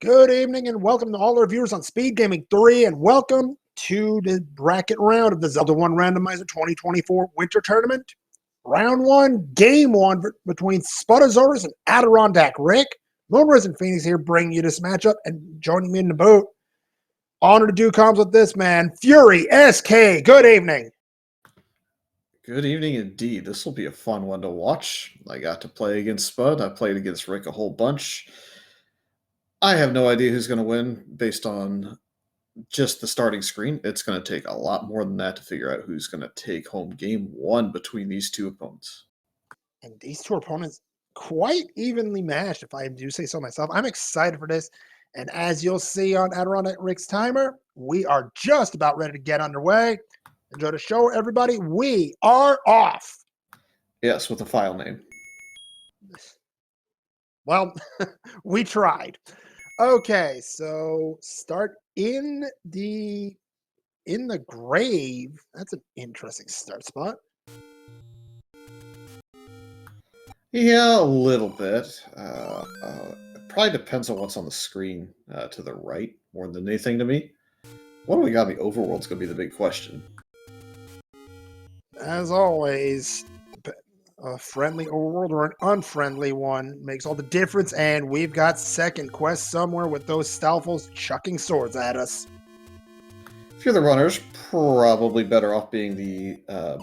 Good evening and welcome to all our viewers on Speed Gaming 3 and welcome to the bracket round of the Zelda 1 Randomizer 2024 Winter Tournament. Round 1, Game 1 between spudozaurus and AdirondackRick. Moonrise and Phoenix here bringing you this matchup and joining me in the boat. Honor to do comms with this man, Fury SK. Good evening. Good evening indeed. This will be a fun one to watch. I got to play against Spud. I played against Rick a whole bunch. I have no idea who's going to win based on just the starting screen. It's going to take a lot more than that to figure out who's going to take home game 1 between these two opponents. And these two opponents quite evenly matched, if I do say so myself. I'm excited for this. And as you'll see on AdirondackRick's timer, we are just about ready to get underway. Enjoy the show, everybody. We are off. Yes, with a file name. Well, we tried. Okay, so start in the grave. That's an interesting start spot. Yeah, a little bit. It probably depends on what's on the screen to the right more than anything to me. What do we got in the overworld's going to be the big question. As always, a friendly overworld or an unfriendly one makes all the difference, and we've got second quest somewhere with those Stalfos chucking swords at us. If you're the runners, probably better off being the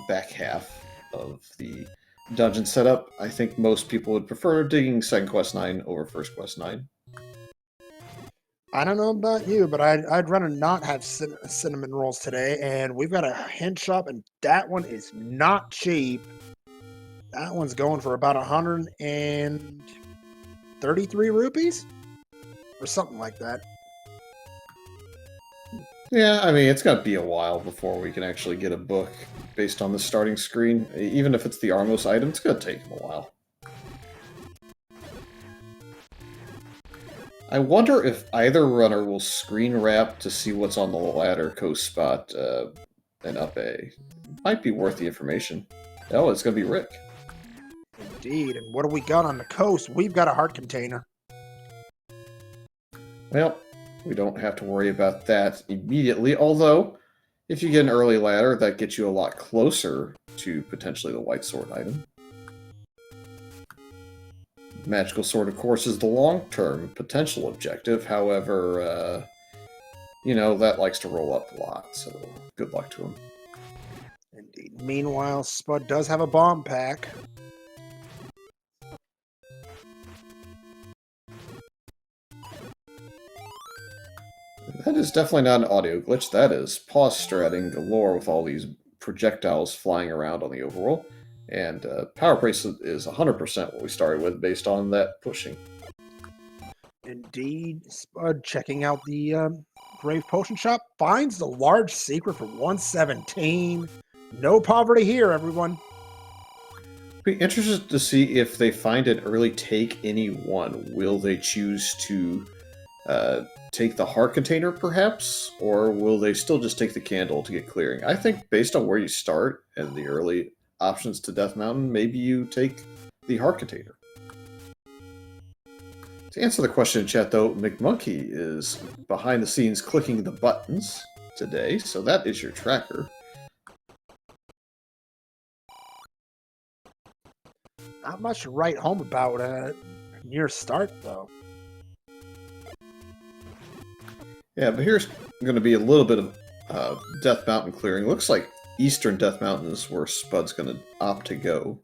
back half of the dungeon setup. I think most people would prefer digging second quest 9 over first quest 9. I don't know about you, but I'd rather not have cinnamon rolls today, and we've got a hint shop, and that one is not cheap. That one's going for about 133 rupees? Or something like that. Yeah, I mean, it's going to be a while before we can actually get a book based on the starting screen. Even if it's the Armos item, it's going to take them a while. I wonder if either runner will screen wrap to see what's on the ladder coast spot and up A. Might be worth the information. Oh, it's going to be Rick. Indeed, and what do we got on the coast? We've got a heart container. Well, we don't have to worry about that immediately, although if you get an early ladder, that gets you a lot closer to potentially the white sword item. Magical sword, of course, is the long-term potential objective. However, that likes to roll up a lot, so good luck to him. Indeed. Meanwhile, Spud does have a bomb pack. That is definitely not an audio glitch. That is pause stratting galore with all these projectiles flying around on the overworld. And power price is 100% what we started with based on that pushing. Indeed. Spud checking out the Grave Potion Shop. Finds the large secret for 117. No poverty here, everyone. Be interested to see if they find an early take any one. Will they choose to take the heart container, perhaps? Or will they still just take the candle to get clearing? I think based on where you start and the early options to Death Mountain, maybe you take the heart container. To answer the question in chat, though, McMonkey is behind the scenes clicking the buttons today, so that is your tracker. Not much to write home about near start, though. Yeah, but here's going to be a little bit of Death Mountain clearing. Looks like Eastern Death Mountain is where Spud's going to opt to go.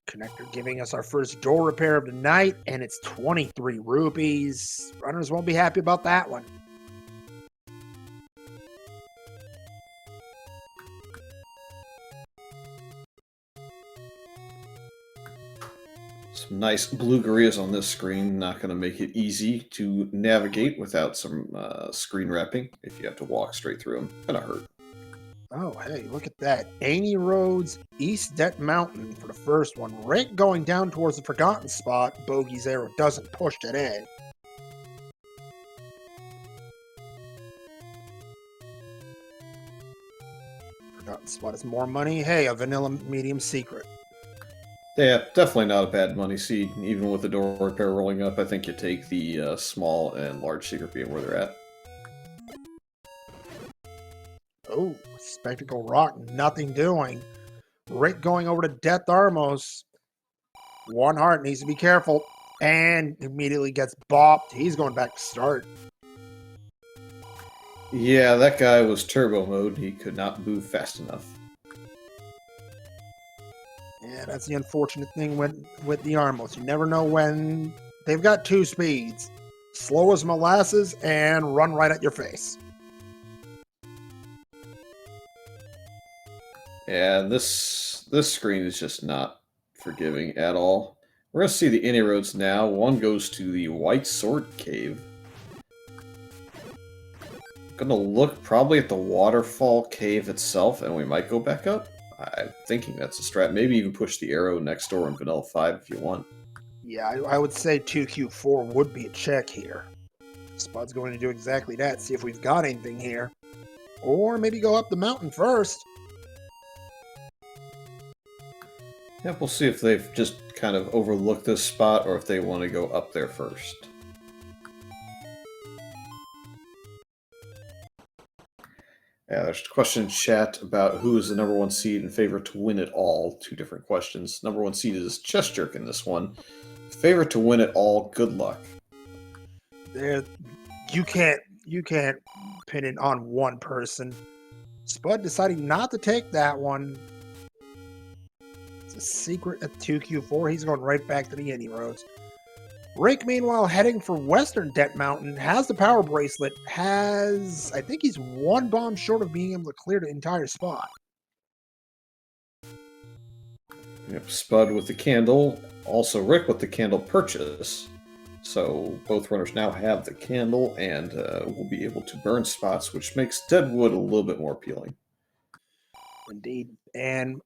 Connector giving us our first door repair of the night, and it's 23 rupees. Runners won't be happy about that one. Some nice blue gorillas on this screen. Not going to make it easy to navigate without some screen wrapping. If you have to walk straight through them, going to hurt. Oh, hey, look at that. Amy Roads, East Death Mountain for the first one. Rick going down towards the Forgotten spot. Bogey's arrow doesn't push today. Forgotten spot is more money. Hey, a vanilla medium secret. Yeah, definitely not a bad money seed. Even with the door repair rolling up, I think you take the small and large secret being where they're at. Oh, Spectacle Rock, nothing doing. Rick going over to Death Armos. One heart, needs to be careful. And immediately gets bopped. He's going back to start. Yeah, that guy was turbo mode. He could not move fast enough. Yeah, that's the unfortunate thing with the Armos. You never know when they've got two speeds. Slow as molasses and run right at your face. Yeah, this screen is just not forgiving at all. We're going to see the innie roads now. One goes to the White Sword Cave. Gonna look probably at the Waterfall Cave itself, and we might go back up. I'm thinking that's a strat. Maybe even push the arrow next door in Vanilla 5 if you want. Yeah, I would say 2Q4 would be a check here. Spud's going to do exactly that, see if we've got anything here. Or maybe go up the mountain first. Yep, we'll see if they've just kind of overlooked this spot or if they want to go up there first. Yeah, there's a question in chat about who is the number one seed and favorite to win it all. Two different questions. Number one seed is Chest Jerk in this one. Favorite to win it all, good luck. There, you can't pin it on one person. Spud deciding not to take that one. It's a secret at 2Q4. He's going right back to the Innie Roads. Rick, meanwhile, heading for Western Det Mountain, has the power bracelet, I think he's one bomb short of being able to clear the entire spot. Yep, Spud with the candle, also Rick with the candle purchase. So both runners now have the candle and will be able to burn spots, which makes Deadwood a little bit more appealing. Indeed. And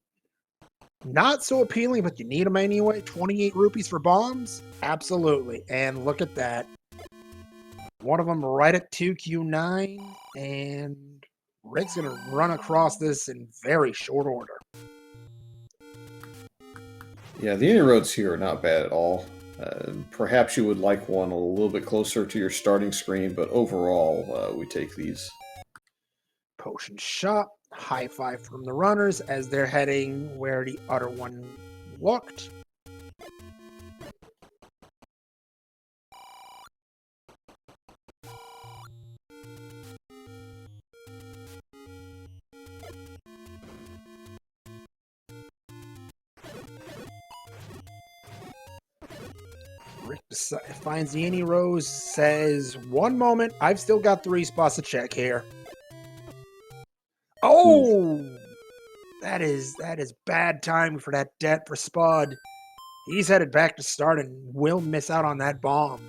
not so appealing, but you need them anyway. 28 rupees for bombs? Absolutely. And look at that. One of them right at 2Q9. And Rick's going to run across this in very short order. Yeah, the inner roads here are not bad at all. Perhaps you would like one a little bit closer to your starting screen, but overall, we take these. Potion shop. High five from the runners as they're heading where the other one looked. Rick finds the Annie Rose, says, "One moment, I've still got 3 spots to check here." Oh! That is bad timing for that debt for Spud. He's headed back to start and will miss out on that bomb.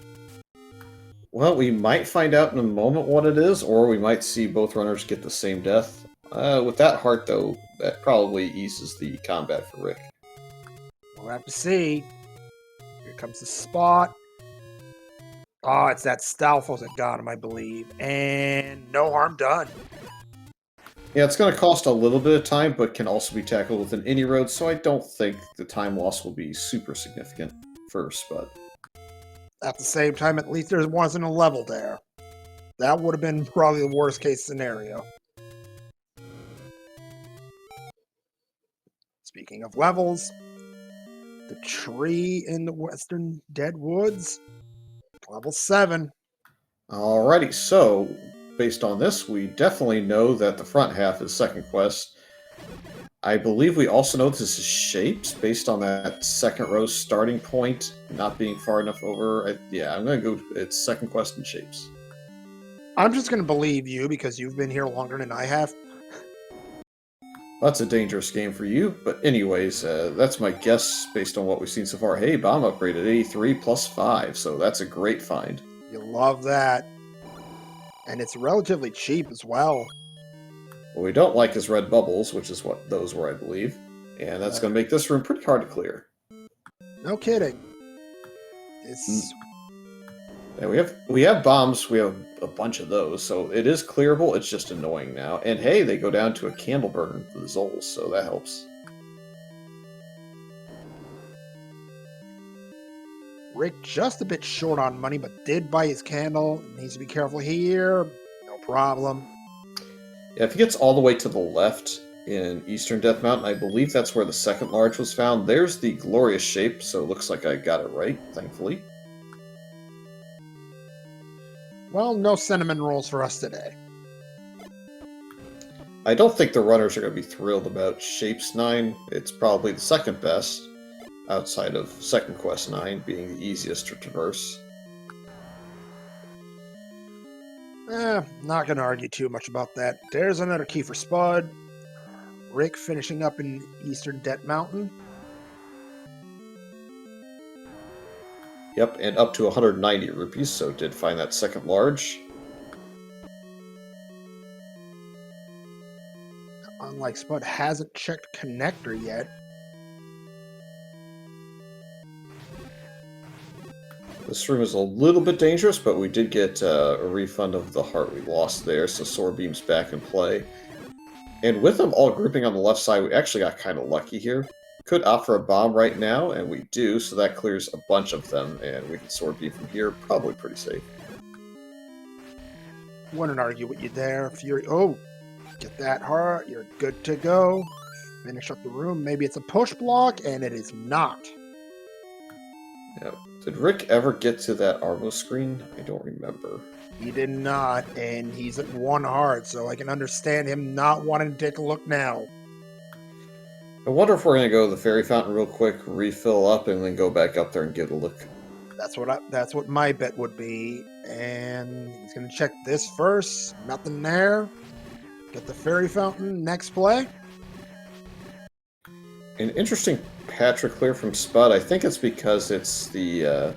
Well, we might find out in a moment what it is, or we might see both runners get the same death. With that heart, though, that probably eases the combat for Rick. We'll have to see. Here comes the spot. Oh, it's that Stalfos that got him, I believe. And no harm done. Yeah, it's going to cost a little bit of time, but can also be tackled with an Innie Road, so I don't think the time loss will be super significant for Spud. At the same time, at least there wasn't a level there. That would have been probably the worst case scenario. Speaking of levels, the tree in the Western Dead Woods, level 7. Alrighty, so based on this, we definitely know that the front half is second quest. I believe we also know this is shapes based on that second row starting point not being far enough over. Yeah, I'm going to go, it's second quest and shapes. I'm just going to believe you because you've been here longer than I have. That's a dangerous game for you, but anyways, that's my guess based on what we've seen so far. Hey, bomb upgrade at 83 plus 5, so that's a great find. You love that. And it's relatively cheap as well. What we don't like is red bubbles, which is what those were, I believe. And that's going to make this room pretty hard to clear. No kidding. It's... Yeah, we have bombs, we have a bunch of those, so it is clearable, it's just annoying now. And hey, they go down to a candle burn for the Zols, so that helps. Rick just a bit short on money, but did buy his candle. Needs to be careful here. No problem. Yeah, if he gets all the way to the left in Eastern Death Mountain, I believe that's where the second large was found. There's the glorious shape, so it looks like I got it right, thankfully. Well, no cinnamon rolls for us today. I don't think the runners are going to be thrilled about Shapes 9. It's probably the second best, outside of Second Quest 9 being the easiest to traverse. Not going to argue too much about that. There's another key for Spud. Rick finishing up in Eastern Debt Mountain. Yep, and up to 190 rupees, so did find that second large. Unlike Spud, hasn't checked connector yet. This room is a little bit dangerous, but we did get a refund of the heart we lost there, so Sword Beam's back in play. And with them all grouping on the left side, we actually got kind of lucky here. Could opt for a bomb right now, and we do, so that clears a bunch of them, and we can Sword Beam from here, probably pretty safe. Wouldn't argue with you there. Fury. Oh, get that heart. You're good to go. Finish up the room. Maybe it's a push block, and it is not. Yep. Did Rick ever get to that Armo screen? I don't remember. He did not, and he's at 1 heart, so I can understand him not wanting to take a look now. I wonder if we're going to go to the Fairy Fountain real quick, refill up, and then go back up there and get a look. That's what my bet would be. And he's going to check this first. Nothing there. Get the Fairy Fountain. Next play. An interesting Patrick clear from Spud. I think it's because it's the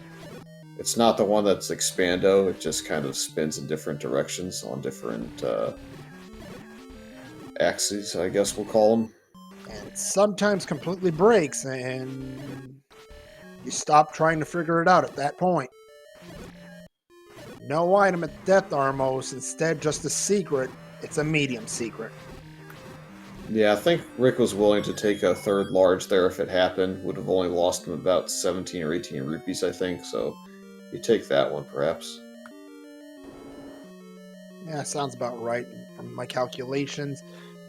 it's not the one that's expando. It just kind of spins in different directions on different axes, I guess we'll call them. And it sometimes completely breaks, and you stop trying to figure it out at that point. No item at Death Armos. Instead, just a secret. It's a medium secret. Yeah, I think Rick was willing to take a third large there if it happened. Would have only lost him about 17 or 18 rupees, I think, so you take that one, perhaps. Yeah, sounds about right from my calculations.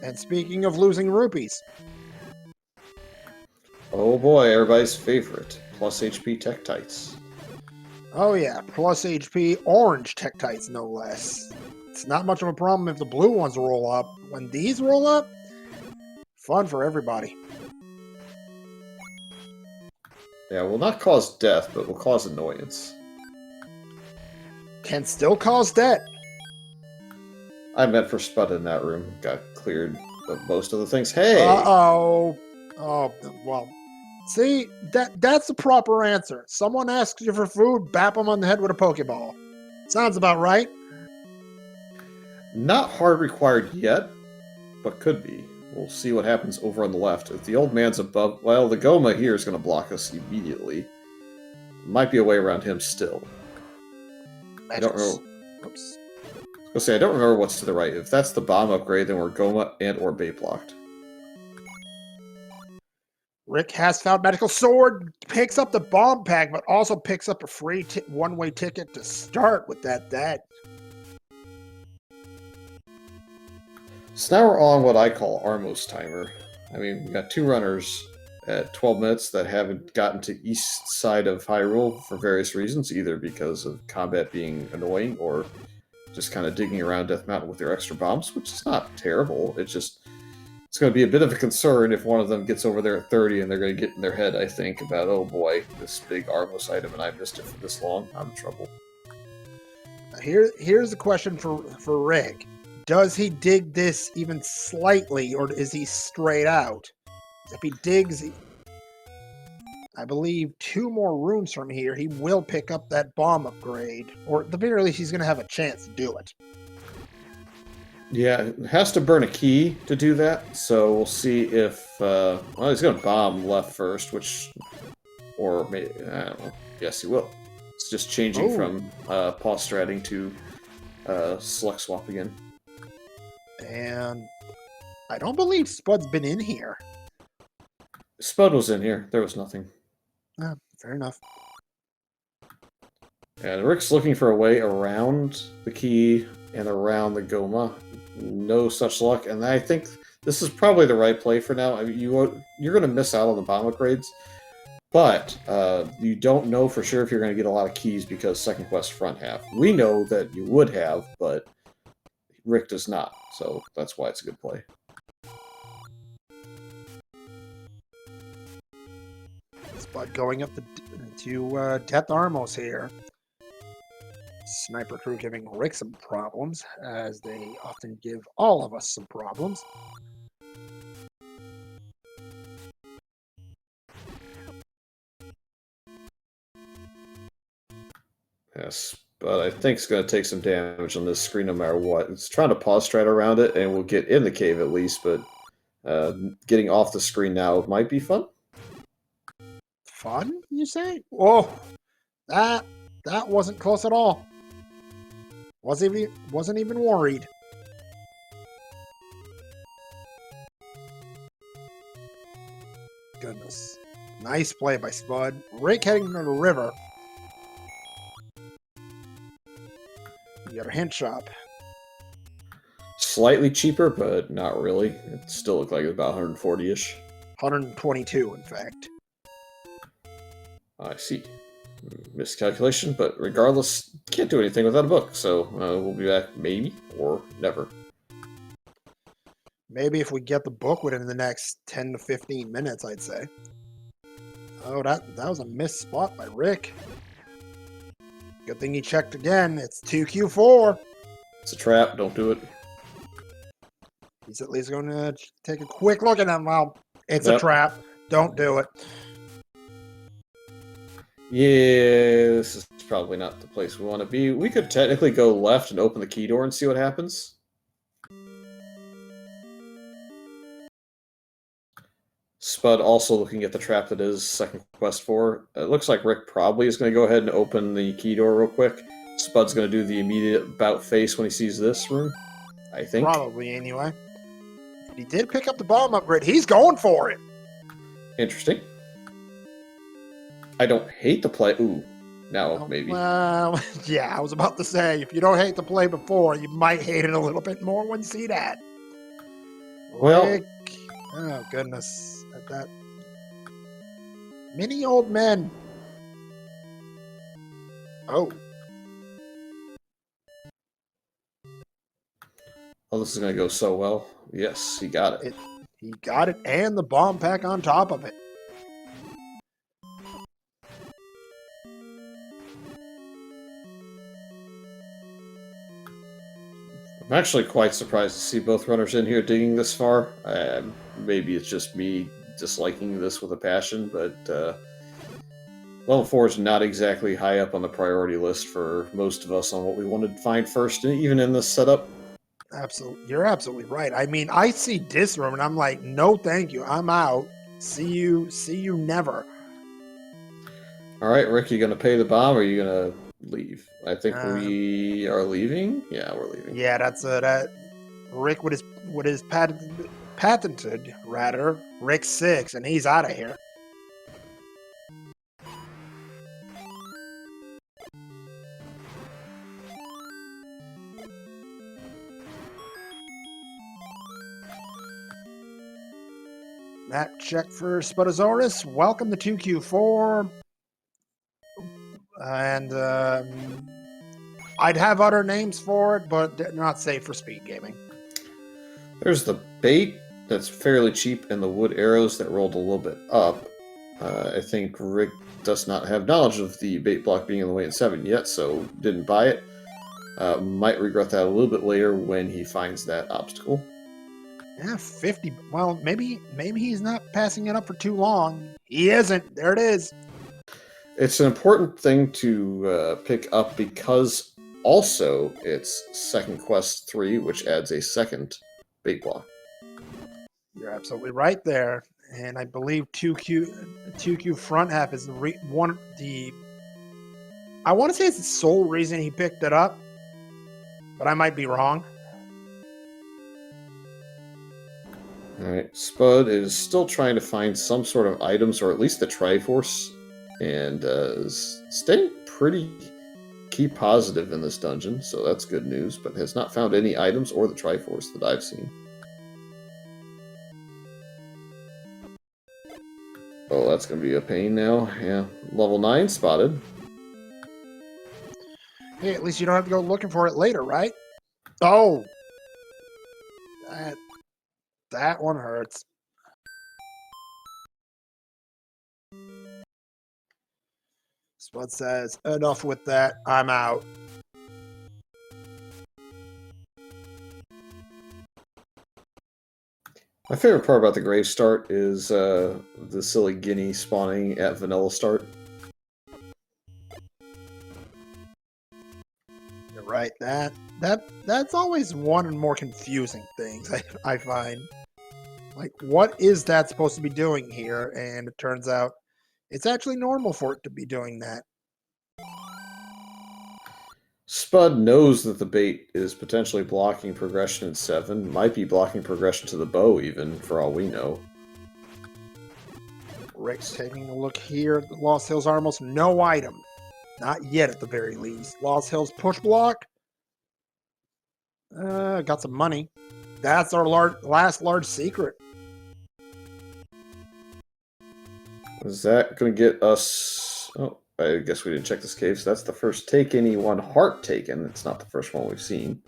And speaking of losing rupees. Oh boy, everybody's favorite. Plus HP Tektites. Oh yeah, plus HP orange Tektites, no less. It's not much of a problem if the blue ones roll up. When these roll up, fun for everybody. Yeah, will not cause death, but will cause annoyance. Can still cause debt. I meant for Spud in that room. Got cleared of most of the things. Hey! Uh-oh. Oh, well. See, that's the proper answer. Someone asks you for food, bap them on the head with a Pokeball. Sounds about right. Not hard required yet, but could be. We'll see what happens over on the left. If the old man's above... Well, the Goma here is going to block us immediately. Might be a way around him still. I don't know. Oops. I was say I don't remember what's to the right. If that's the bomb upgrade, then we're Goma and or bait blocked. Rick has found Magical Sword, picks up the bomb pack, but also picks up a free one-way ticket to start with that. So now we're on what I call Armos timer. I mean, we got two runners at 12 minutes that haven't gotten to east side of Hyrule for various reasons, either because of combat being annoying or just kind of digging around Death Mountain with their extra bombs, which is not terrible. It's going to be a bit of a concern if one of them gets over there at 30 and they're going to get in their head, I think, about, oh boy, this big Armos item and I missed it for this long. I'm in trouble. Here's the question for Rick. Does he dig this even slightly, or is he straight out? If he digs, I believe, 2 more rooms from here, he will pick up that bomb upgrade. Or at the very least, he's going to have a chance to do it. Yeah, it has to burn a key to do that, so we'll see if... well, he's going to bomb left first, which... Or maybe... I don't know. Yes, he will. It's just changing from pause stratting to select swap again. And I don't believe Spud's been in here. Spud was in here. There was nothing. Fair enough. And Rick's looking for a way around the key and around the Goma. No such luck, and I think this is probably the right play for now. I mean, you're going to miss out on the bomb upgrades, but you don't know for sure if you're going to get a lot of keys because second quest front half. We know that you would have, but Rick does not, so that's why it's a good play. Spud going up to Death Armos here. Sniper crew giving Rick some problems, as they often give all of us some problems. Yes, but I think it's going to take some damage on this screen no matter what. It's trying to pause stride around it, and we'll get in the cave at least, but getting off the screen now might be fun. Fun, you say? Whoa, that wasn't close at all. Wasn't even worried. Goodness. Nice play by Spud. Rick heading to the river. You got a hint shop. Slightly cheaper, but not really. It still looked like it was about 140-ish. 122, in fact. I see. Miscalculation, but regardless, can't do anything without a book, so we'll be back maybe or never. Maybe if we get the book within the next 10 to 15 minutes, I'd say. Oh, that was a missed spot by Rick. Good thing he checked again. It's 2Q4. It's a trap, don't do it. He's at least going to take a quick look at him. Well, it's Yep. a trap. Don't do it. Yeah, this is probably not the place we want to be. We could technically go left and open the key door and see what happens. Spud also looking at the trap that is second quest 4. It looks like Rick probably is going to go ahead and open the key door real quick. Spud's going to do the immediate about face when he sees this room, I think. Probably, anyway. But he did pick up the bomb upgrade. He's going for it. Interesting. I don't hate the play. Ooh, now maybe. Well, yeah, I was about to say, if you don't hate the play before, you might hate it a little bit more when you see that. Well, Rick. Oh, goodness. At that. Many old men. Oh. Oh, this is going to go so well. Yes, he got it. He got it, and the bomb pack on top of it. I'm actually quite surprised to see both runners in here digging this far. Maybe it's just me disliking this with a passion, but level 4 is not exactly high up on the priority list for most of us on what we wanted to find first, even in this setup. Absolutely, you're absolutely right. I mean, I see this room and I'm like, no, thank you. I'm out. See you never. All right, Rick, you gonna pay the bomb or are you gonna leave? I think we are leaving. Yeah, we're leaving. Yeah, that's that. Rick with his patented rather Rick 6, and he's out of here. That check for Spudozaurus. Welcome to 2Q4. And I'd have other names for it, but they're not safe for SpeedGaming. There's the bait that's fairly cheap and the wood arrows that rolled a little bit up. I think Rick does not have knowledge of the bait block being in the way in 7 yet, so didn't buy it. Might regret that a little bit later when he finds that obstacle. Yeah, 50. Well, maybe he's not passing it up for too long. He isn't. There it is. It's an important thing to pick up because also it's second quest 3, which adds a second bait block. You're absolutely right there. And I believe 2Q front half is I want to say it's the sole reason he picked it up, but I might be wrong. Alright, Spud is still trying to find some sort of items, or at least the Triforce, and is staying pretty keep positive in this dungeon, so that's good news, but has not found any items or the Triforce that I've seen. Oh, that's going to be a pain now. Yeah, level 9 spotted. Hey, at least you don't have to go looking for it later, right? Oh! That one hurts. Spud says, enough with that, I'm out. My favorite part about the grave start is the silly guinea spawning at vanilla start. You're right. That's always one of the more confusing things I find. Like, what is that supposed to be doing here? And it turns out it's actually normal for it to be doing that. Spud knows that the bait is potentially blocking progression in 7, might be blocking progression to the bow even, for all we know. Rick's taking a look here at the Lost Hills Armos. No item. Not yet, at the very least. Lost Hills push block. Got some money. That's our last large secret. Is that going to get us... Oh, I guess we didn't check this cave, so that's the first take any one heart taken. It's not the first one we've seen.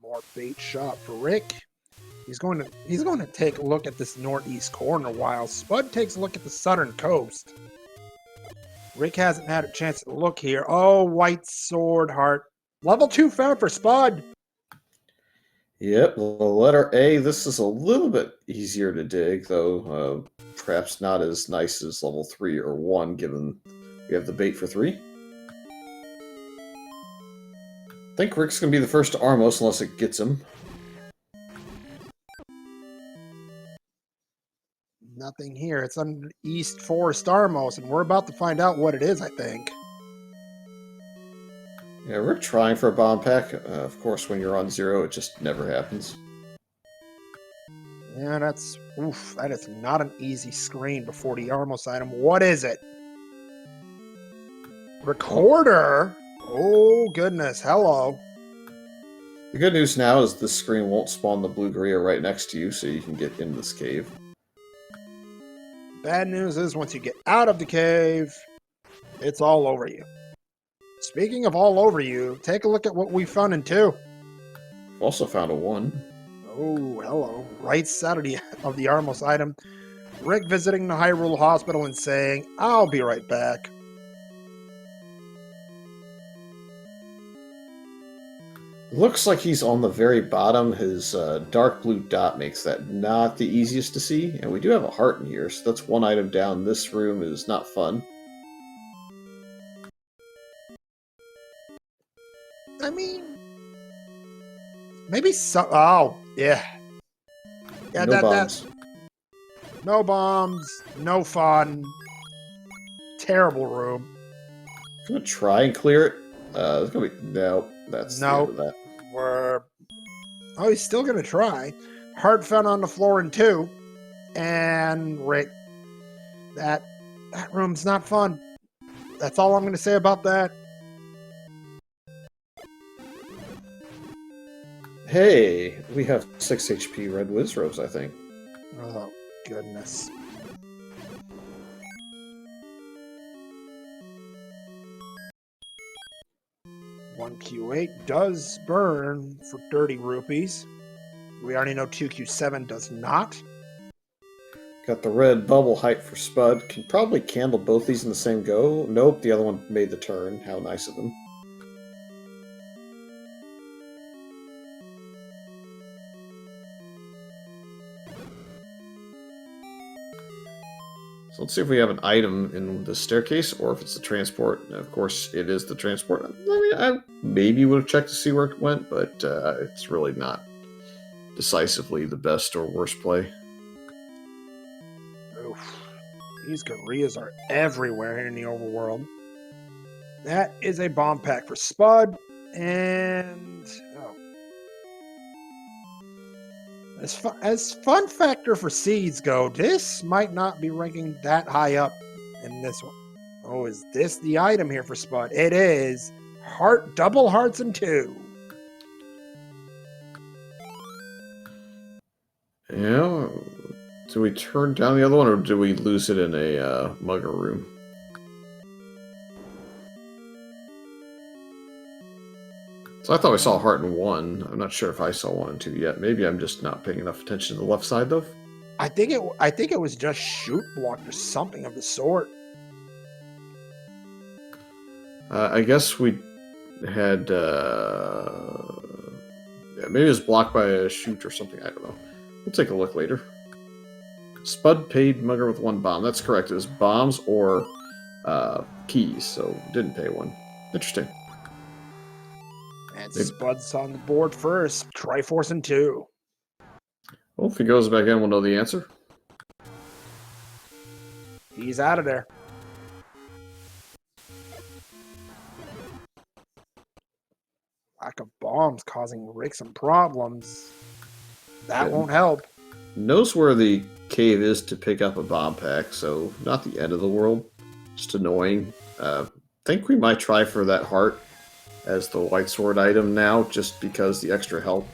More bait shot for Rick. He's going to take a look at this northeast corner while Spud takes a look at the southern coast. Rick hasn't had a chance to look here. Oh, white sword heart. Level 2 found for Spud. Yep, the letter A. This is a little bit easier to dig, though perhaps not as nice as level 3 or 1, given we have the bait for 3. I think Rick's going to be the first to Armos unless it gets him. Nothing here. It's on East Forest Armos, and we're about to find out what it is, I think. Yeah, we're trying for a bomb pack. Of course, when you're on 0, it just never happens. Yeah, that is not an easy screen before the Armos item. What is it? Recorder? Oh, goodness. Hello. The good news now is this screen won't spawn the blue Gorilla right next to you, so you can get into this cave. Bad news is once you get out of the cave, it's all over you. Speaking of all over you, take a look at what we found in 2. I've also found a 1. Oh, hello. Right side of the Armos item. Rick visiting the Hyrule Hospital and saying, I'll be right back. Looks like he's on the very bottom. His dark blue dot makes that not the easiest to see. And we do have a heart in here, so that's one item down. This room is not fun. I mean, maybe so. Oh, yeah. Yeah, No bombs. No bombs. No fun. Terrible room. I'm gonna try and clear it. It's gonna be no. That's the end of that. Oh, he's still gonna try. Heart found on the floor in 2, and Rick. That room's not fun. That's all I'm gonna say about that. Hey, we have 6 HP red Wizrobes, I think. Oh, goodness. One Q8 does burn for 30 rupees. We already know 2Q7 does not. Got the red bubble height for Spud. Can probably candle both these in the same go. Nope, the other one made the turn. How nice of them. So let's see if we have an item in the staircase, or if it's the transport. And of course, it is the transport. I mean, I maybe would have checked to see where it went, but it's really not decisively the best or worst play. Oof. These gorillas are everywhere here in the overworld. That is a bomb pack for Spud, and As fun factor for seeds go, this might not be ranking that high up in this one. Oh, is this the item here for Spud? It is. Double hearts and 2. Yeah. Do we turn down the other one, or do we lose it in a mugger room? So I thought I saw a heart in 1. I'm not sure if I saw 1 and 2 yet. Maybe I'm just not paying enough attention to the left side, though. I think it was just shoot blocked or something of the sort. I guess we had... yeah, maybe it was blocked by a shoot or something. I don't know. We'll take a look later. Spud paid mugger with 1 bomb. That's correct. It was bombs or keys, so didn't pay 1. Interesting. And Spud's on the board first. Triforce and 2. Well, if he goes back in, we'll know the answer. He's out of there. Lack of bombs causing Rick some problems. That won't help. Knows where the cave is to pick up a bomb pack, so not the end of the world. Just annoying. Think we might try for that heart as the white sword item now, just because the extra help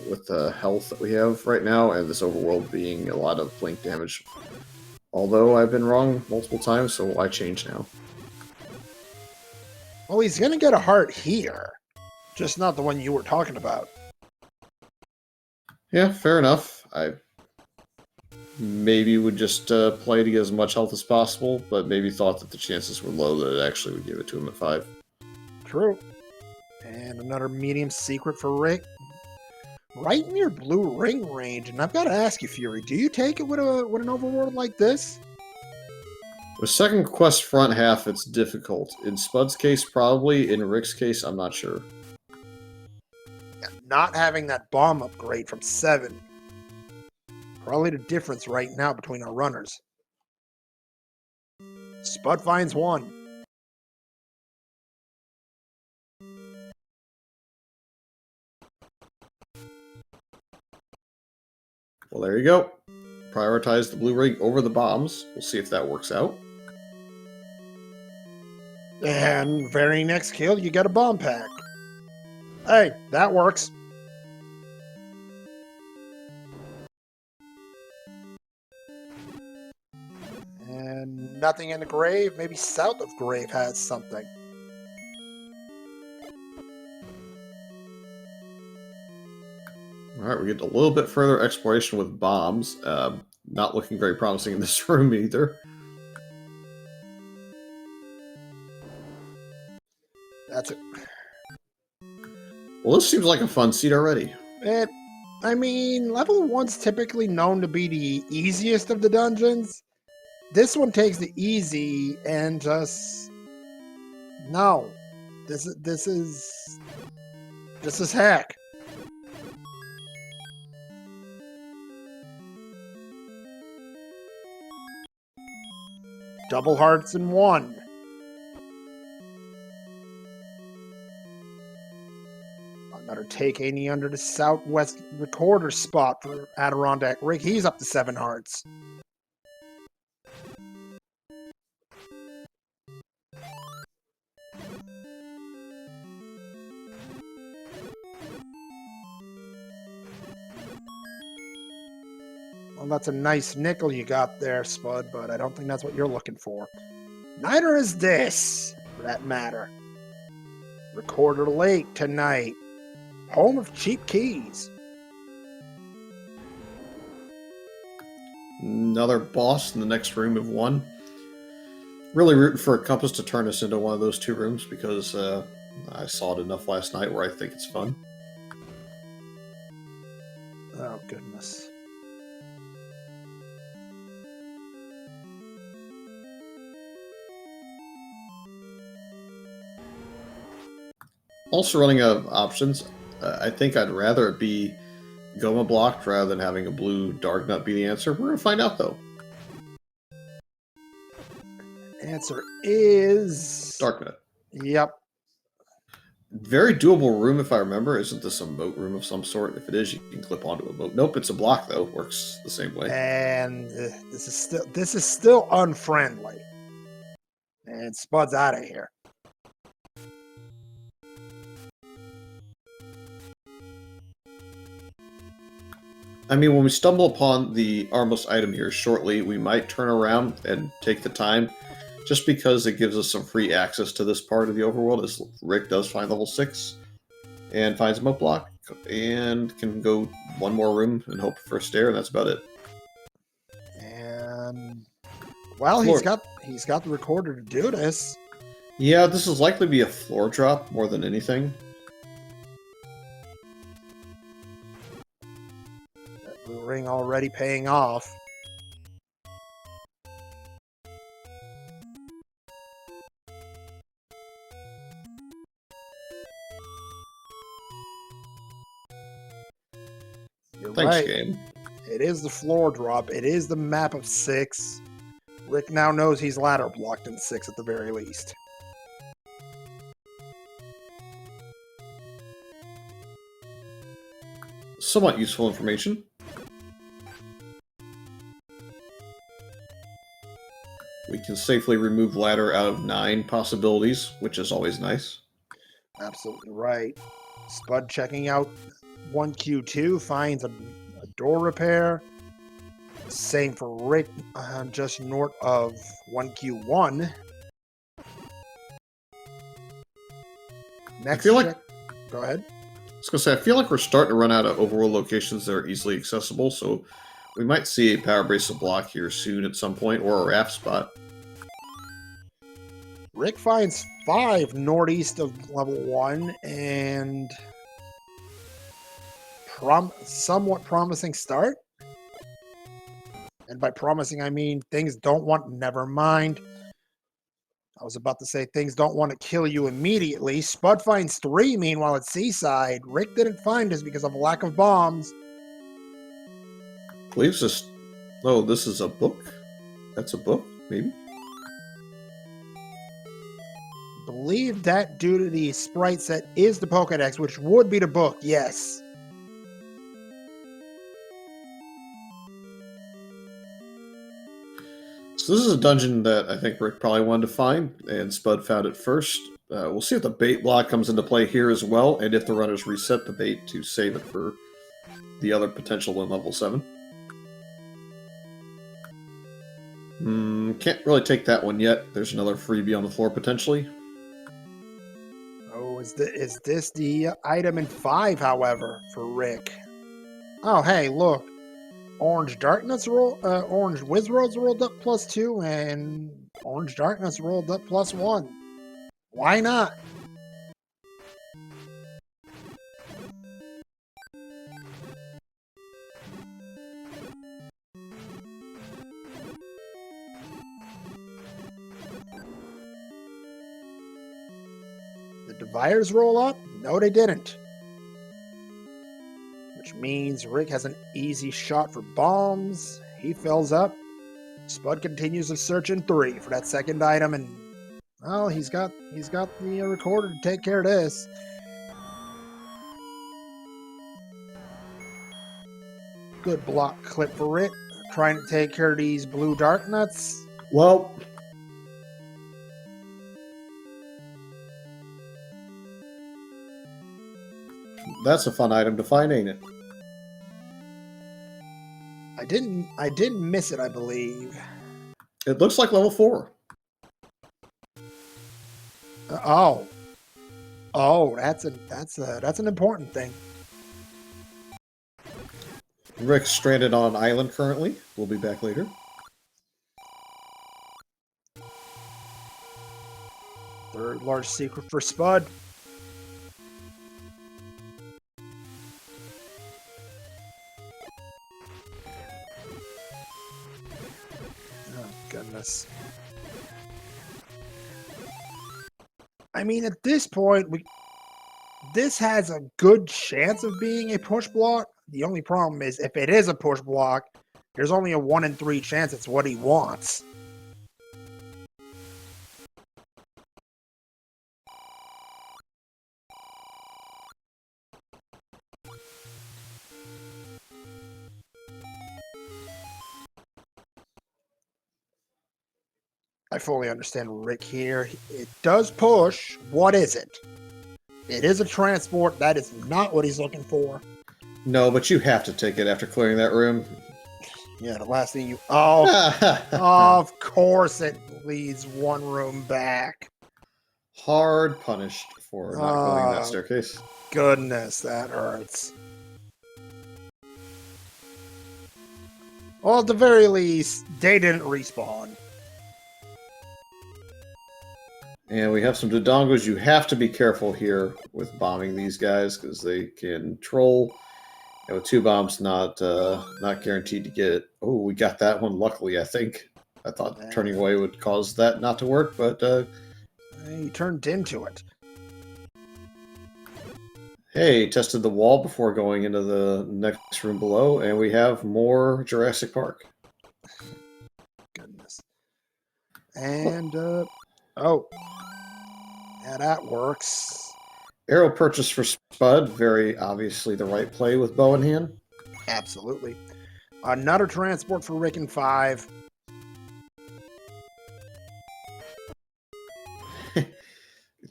with the health that we have right now, and this overworld being a lot of blink damage. Although I've been wrong multiple times, so why change now? Well, he's going to get a heart here. Just not the one you were talking about. Yeah, fair enough. I maybe would just play to get as much health as possible, but maybe thought that the chances were low that it actually would give it to him at 5. True. And another medium secret for Rick. Right near blue ring range. And I've got to ask you, Fury, do you take it with an overworld like this? With second quest front half, it's difficult. In Spud's case, probably. In Rick's case, I'm not sure. Not having that bomb upgrade from 7. Probably the difference right now between our runners. Spud finds 1. Well, there you go. Prioritize the blue ring over the bombs. We'll see if that works out. And very next kill, you get a bomb pack. Hey, that works. And nothing in the grave. Maybe south of grave has something. Alright, we get a little bit further exploration with bombs. Not looking very promising in this room either. That's it. Well, this seems like a fun seat already. I mean, level 1's typically known to be the easiest of the dungeons. This one takes the easy and just... No. This is heck. Double hearts in 1. Another take any under the southwest recorder spot for AdirondackRick. He's up to 7 hearts. Well, that's a nice nickel you got there, Spud, but I don't think that's what you're looking for. Neither is this, for that matter. Recorder Lake tonight. Home of cheap keys. Another boss in the next room of 1. Really rooting for a compass to turn us into one of those 2 rooms because I saw it enough last night where I think it's fun. Oh, goodness. Also running out of options. I think I'd rather it be Goma blocked rather than having a blue Dark Nut be the answer. We're going to find out, though. Answer is... Dark Nut. Yep. Very doable room if I remember. Isn't this a moat room of some sort? If it is, you can clip onto a moat. Nope, it's a block though. Works the same way. And this is still unfriendly. And Spud's out of here. I mean, when we stumble upon the armless item here shortly, we might turn around and take the time, just because it gives us some free access to this part of the overworld, as Rick does find level 6, and finds a moat block, and can go one more room and hope for a stair, and that's about it. And well, he's got the recorder to do this. Yeah, this is likely to be a floor drop more than anything. That blue ring already paying off. You're Thanks, right. game. It is the floor drop. It is the map of 6. Rick now knows he's ladder blocked in 6 at the very least. Somewhat useful information. We can safely remove ladder out of 9 possibilities, which is always nice. Absolutely right. Spud checking out 1Q2, finds a door repair. Same for Rick, just north of 1Q1. Next, feel like- go ahead. I was going to say, I feel like we're starting to run out of overworld locations that are easily accessible, so we might see a power bracelet block here soon at some point, or a raft spot. Rick finds 5 northeast of level 1, and somewhat promising start. And by promising, I mean things don't want, never mind. I was about to say things don't want to kill you immediately. Spud finds 3, meanwhile, at Seaside. Rick didn't find us because of a lack of bombs. I believe this... Oh, this is a book? That's a book, maybe? Believe that due to the sprite set is the Pokedex, which would be the book, yes. So this is a dungeon that I think Rick probably wanted to find, and Spud found it first. We'll see if the bait block comes into play here as well, and if the runners reset the bait to save it for the other potential in level 7. Can't really take that one yet. There's another freebie on the floor, potentially. Oh, is this the item in 5, however, for Rick? Oh, hey, look. Orange Darkness Orange Wizroads rolled up +2, and Orange Darkness rolled up +1. Why not? The dividers roll up? No, they didn't. Which means Rick has an easy shot for bombs. He fills up. Spud continues to search in 3 for that second item, and well, he's got the recorder to take care of this. Good block clip for Rick, trying to take care of these blue dark nuts. Well, that's a fun item to find, ain't it? I didn't miss it, I believe. It looks like level 4. Oh, that's an important thing. Rick's stranded on an island currently. We'll be back later. Third large secret for Spud. Oh, goodness. I mean, at this point, this has a good chance of being a push block. The only problem is, if it is a push block, there's only a 1 in 3 chance it's what he wants. I fully understand Rick here. It does push. What is it? It is a transport. That is not what he's looking for. No, but you have to take it after clearing that room. Yeah, the last thing you... Oh, of course it leads one room back. Hard punished for not clearing that staircase. Goodness, that hurts. Well, at the very least, they didn't respawn. And we have some Dodongos. You have to be careful here with bombing these guys because they can troll. And with 2 bombs, not guaranteed to get it. Oh, we got that one, luckily, I think. I thought turning away would cause that not to work, but... he turned into it. Hey, tested the wall before going into the next room below, and we have more Jurassic Park. Goodness. And, oh. Yeah, that works. Arrow purchase for Spud, very obviously the right play with bow in hand. Absolutely. Another transport for Rick and 5.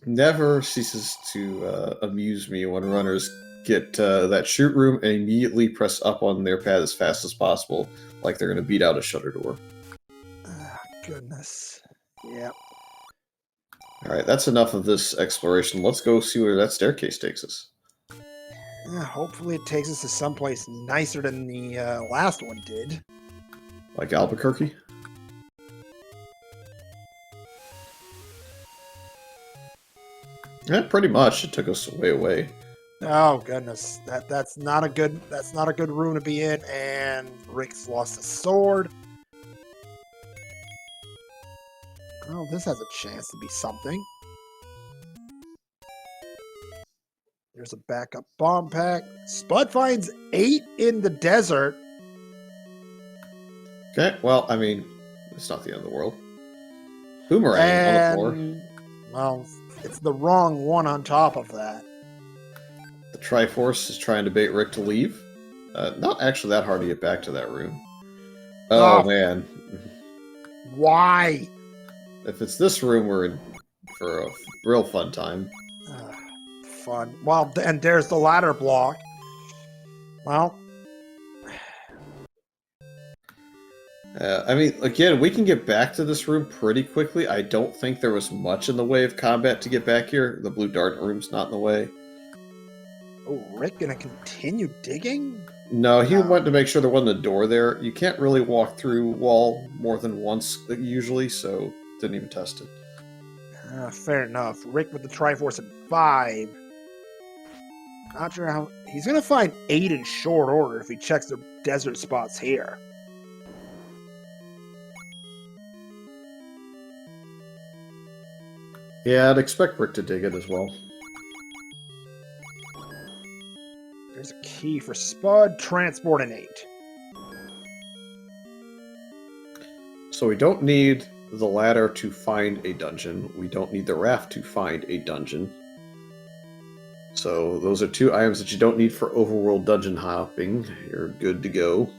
Never ceases to amuse me when runners get that shoot room and immediately press up on their pad as fast as possible, like they're going to beat out a shutter door. Goodness. Yep. Alright, that's enough of this exploration. Let's go see where that staircase takes us. Hopefully it takes us to someplace nicer than the last one did. Like Albuquerque? Yeah, pretty much. It took us way away. Oh goodness, that's not a good room to be in. And Rick's lost a sword. Oh, this has a chance to be something. There's a backup bomb pack. Spud finds 8 in the desert. Okay, well, I mean, it's not the end of the world. Boomerang on the floor. Well, it's the wrong one on top of that. The Triforce is trying to bait Rick to leave. Not actually that hard to get back to that room. Oh, man. Why? If it's this room, we're in for a real fun time. Fun. Well, and there's the ladder block. Well. I mean, again, we can get back to this room pretty quickly. I don't think there was much in the way of combat to get back here. The blue dart room's not in the way. Oh, Rick gonna continue digging? No, he wanted to make sure there wasn't a door there. You can't really walk through wall more than once usually, so didn't even test it. Fair enough. Rick with the Triforce at 5. Not sure how... He's gonna find 8 in short order if he checks the desert spots here. Yeah, I'd expect Rick to dig it as well. There's a key for Spud, transport an 8. So we don't need the ladder to find a dungeon. We don't need the raft to find a dungeon. So those are 2 items that you don't need for overworld dungeon hopping. You're good to go.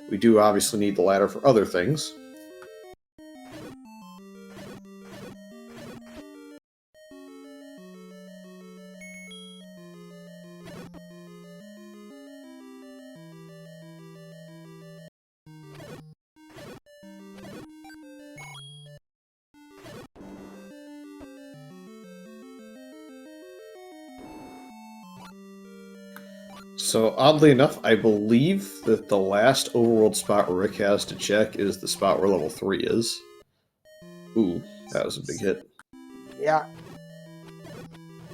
We do obviously need the ladder for other things. So, oddly enough, I believe that the last overworld spot Rick has to check is the spot where level 3 is. Ooh, that was a big hit. Yeah.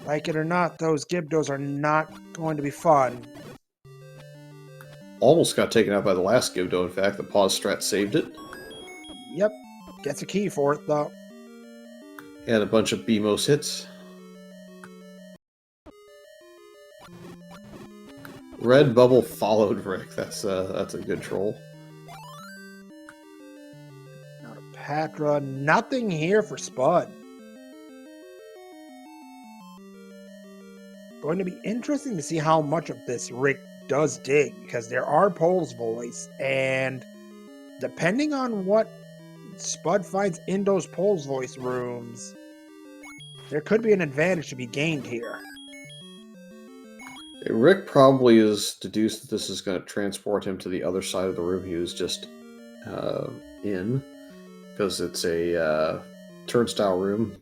Like it or not, those Gibdos are not going to be fun. Almost got taken out by the last Gibdo, in fact. The pause strat saved it. Yep. Gets a key for it, though. And a bunch of BMOS hits. Red Bubble followed Rick. That's a good troll. Not a Patra. Nothing here for Spud. Going to be interesting to see how much of this Rick does dig, because there are Pole's voice, and depending on what Spud finds Indo's Pole's voice rooms. There could be an advantage to be gained here. Rick probably has deduced that this is going to transport him to the other side of the room he was just in, because it's a turnstile room.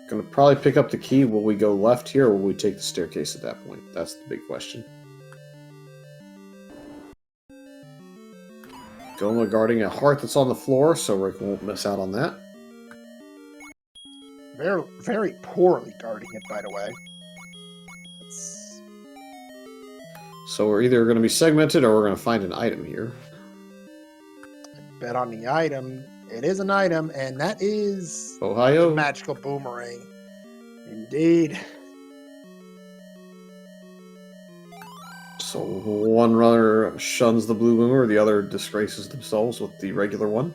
Going to probably pick up the key. Will we go left here, or will we take the staircase at that point? That's the big question. Goma guarding a heart that's on the floor, so Rick won't miss out on that. Very, very poorly guarding it, by the way. So we're either going to be segmented or we're going to find an item here. Bet on the item. It is an item, and that is Ohio. the magical boomerang. Indeed. So one runner shuns the blue boomer, the other disgraces themselves with the regular one.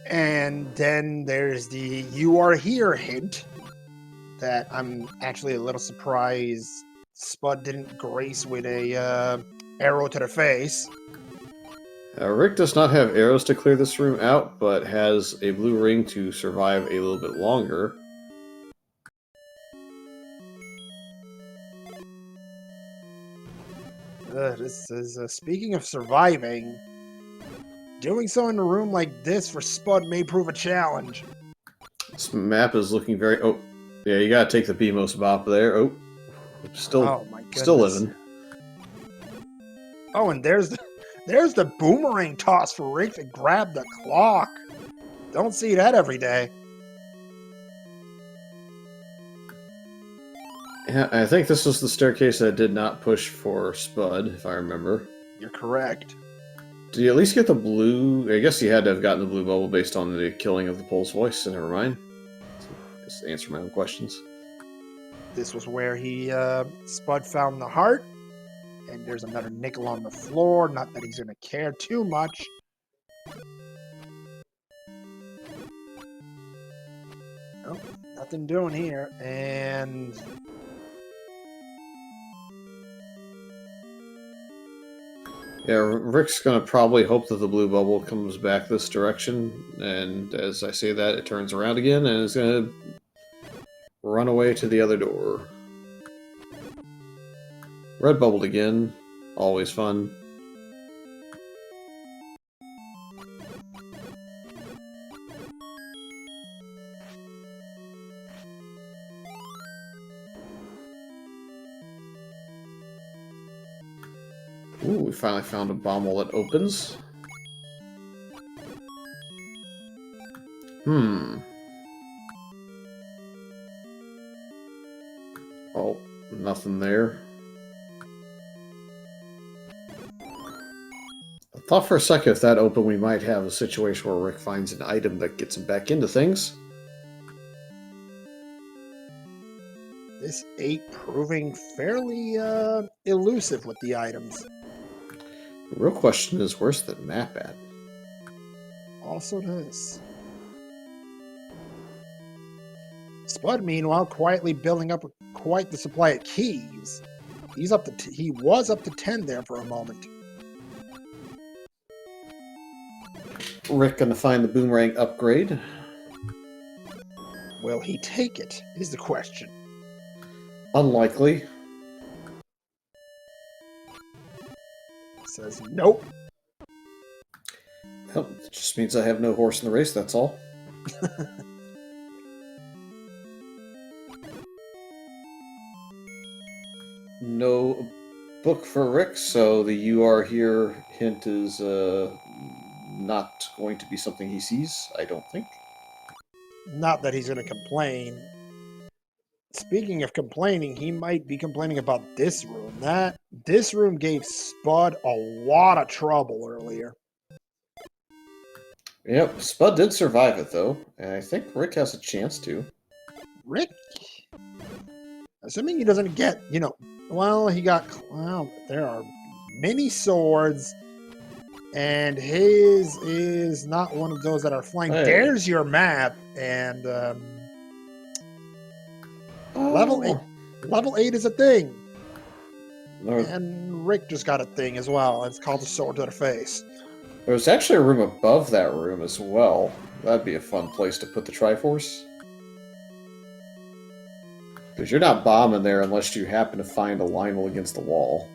And then there's the "you are here" hint that I'm actually a little surprised Spud didn't grace with a arrow to the face. Rick does not have arrows to clear this room out, but has a blue ring to survive a little bit longer. This is speaking of surviving. Doing so in a room like this for Spud may prove a challenge. This map is looking very... Oh, yeah, you gotta take the BMOS bop there. Oh, Oh my goodness. still living. Oh, and there's the boomerang toss for Rick to grab the clock. Don't see that every day. Yeah, I think this was the staircase that did not push for Spud, if I remember. You're correct. Did you at least get the blue? I guess you had to have gotten the blue bubble based on the killing of the Pole's voice, so never mind. Just answer my own questions. This was where Spud found the heart. And there's another nickel on the floor. Not that he's going to care too much. Nope, nothing doing here. And... yeah, Rick's going to probably hope that the blue bubble comes back this direction. And as I say that, it turns around again and is going to run away to the other door. Red bubbled again. Always fun. Ooh, we finally found a bommel that opens. Oh, nothing there. I thought for a second if that opened we might have a situation where Rick finds an item that gets him back into things. This 8 proving fairly elusive with the items. The real question is, where's the map at? Also this. Spud, meanwhile, quietly building up quite the supply of keys. He was up to 10 there for a moment. Rick gonna find the boomerang upgrade. Will he take it, is the question. Unlikely. Says nope. Well, it just means I have no horse in the race, that's all. No book for Rick, so the "you are here" hint is not going to be something he sees, I don't think. Not that he's going to complain. Speaking of complaining, he might be complaining about this room. This room gave Spud a lot of trouble earlier. Yep, Spud did survive it, though, and I think Rick has a chance to. Rick? Assuming he doesn't get, well, there are many swords, and his is not one of those that are flying. Hey. There's your map, and level 8 is a thing. No. And Rick just got a thing as well. It's called the sword to the face. There's actually a room above that room as well. That'd be a fun place to put the Triforce. Because you're not bombing there unless you happen to find a Lionel against the wall.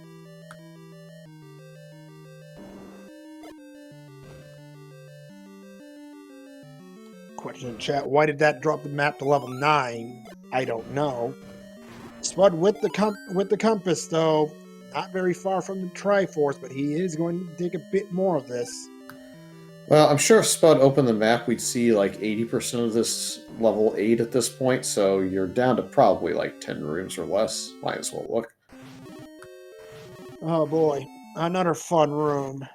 Question in chat, why did that drop the map to level 9? I don't know. Spud with the compass, though, not very far from the Triforce, but he is going to take a bit more of this. Well, I'm sure if Spud opened the map, we'd see like 80% of this level 8 at this point, so you're down to probably like 10 rooms or less. Might as well look. Oh boy, another fun room.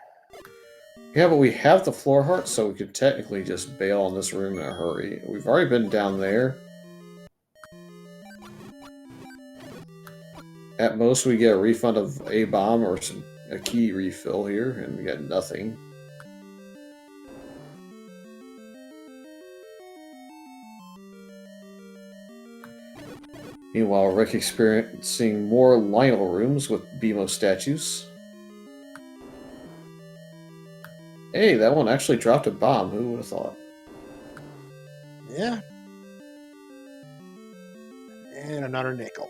Yeah, but we have the floor heart, so we could technically just bail on this room in a hurry. We've already been down there. At most, we get a refund of a bomb or a key refill here, and we get nothing. Meanwhile, Rick experiencing more Lionel rooms with BMO statues. Hey, that one actually dropped a bomb. Who would have thought? Yeah. And another nickel.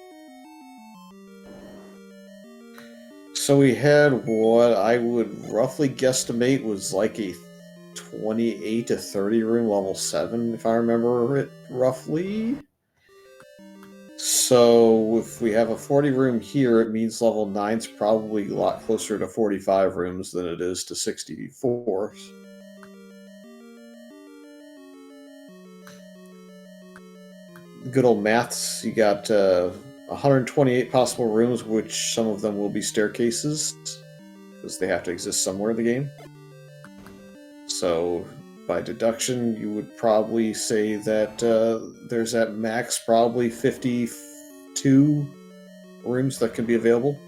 So we had what I would roughly guesstimate was like a 28 to 30 room level 7, if I remember it roughly. So if we have a 40 room here, it means level 9's probably a lot closer to 45 rooms than it is to 64. Good old maths, you got 128 possible rooms, which some of them will be staircases, because they have to exist somewhere in the game. So by deduction, you would probably say that there's at max probably 52 rooms that can be available.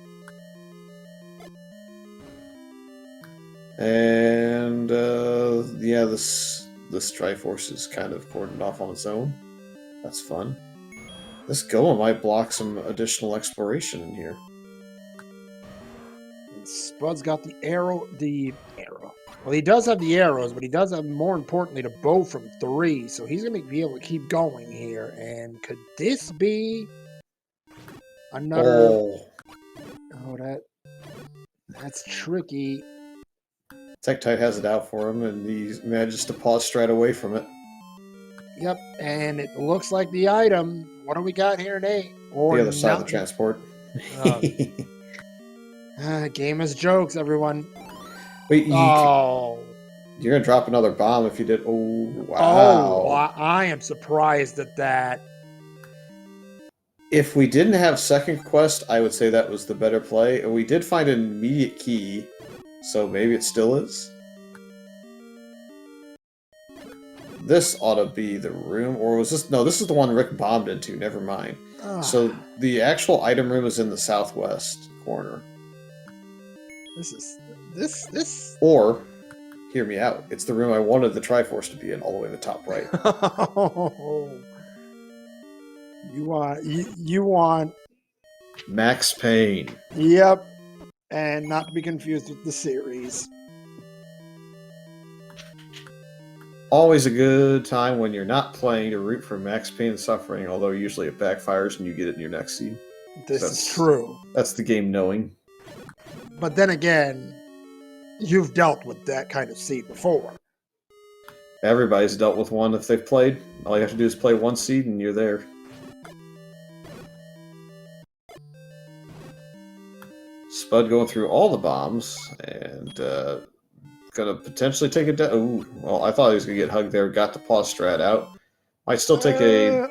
And yeah, this Triforce is kind of cordoned off on its own. That's fun. This Goa might block some additional exploration in here. And Spud's got the arrow. Well, he does have the arrows, but he does have, more importantly, the bow from 3. So he's going to be able to keep going here. And could this be another... Oh, that's tricky. Tektite has it out for him, and he manages to pause straight away from it. Yep, and it looks like the item. What do we got here, Nate? Or the other side of the transport. Game is jokes, everyone. Wait, you're gonna drop another bomb if you did. Oh, wow. Oh, I am surprised at that. If we didn't have second quest, I would say that was the better play. We did find an immediate key, so maybe it still is. This ought to be the room, or was this? No, this is the one Rick bombed into. Never mind. So the actual item room is in the southwest corner. This. Or, hear me out. It's the room I wanted the Triforce to be in, all the way in the top right. You want Max Payne. Yep, and not to be confused with the series. Always a good time when you're not playing to root for Max Payne and suffering, although usually it backfires and you get it in your next seed. This is true. That's the game knowing. But then again, you've dealt with that kind of seed before. Everybody's dealt with one if they've played. All you have to do is play one seed and you're there. Spud going through all the bombs and gonna potentially take it down. Ooh, well, I thought he was gonna get hugged there. Got the pause strat out. Might still take a.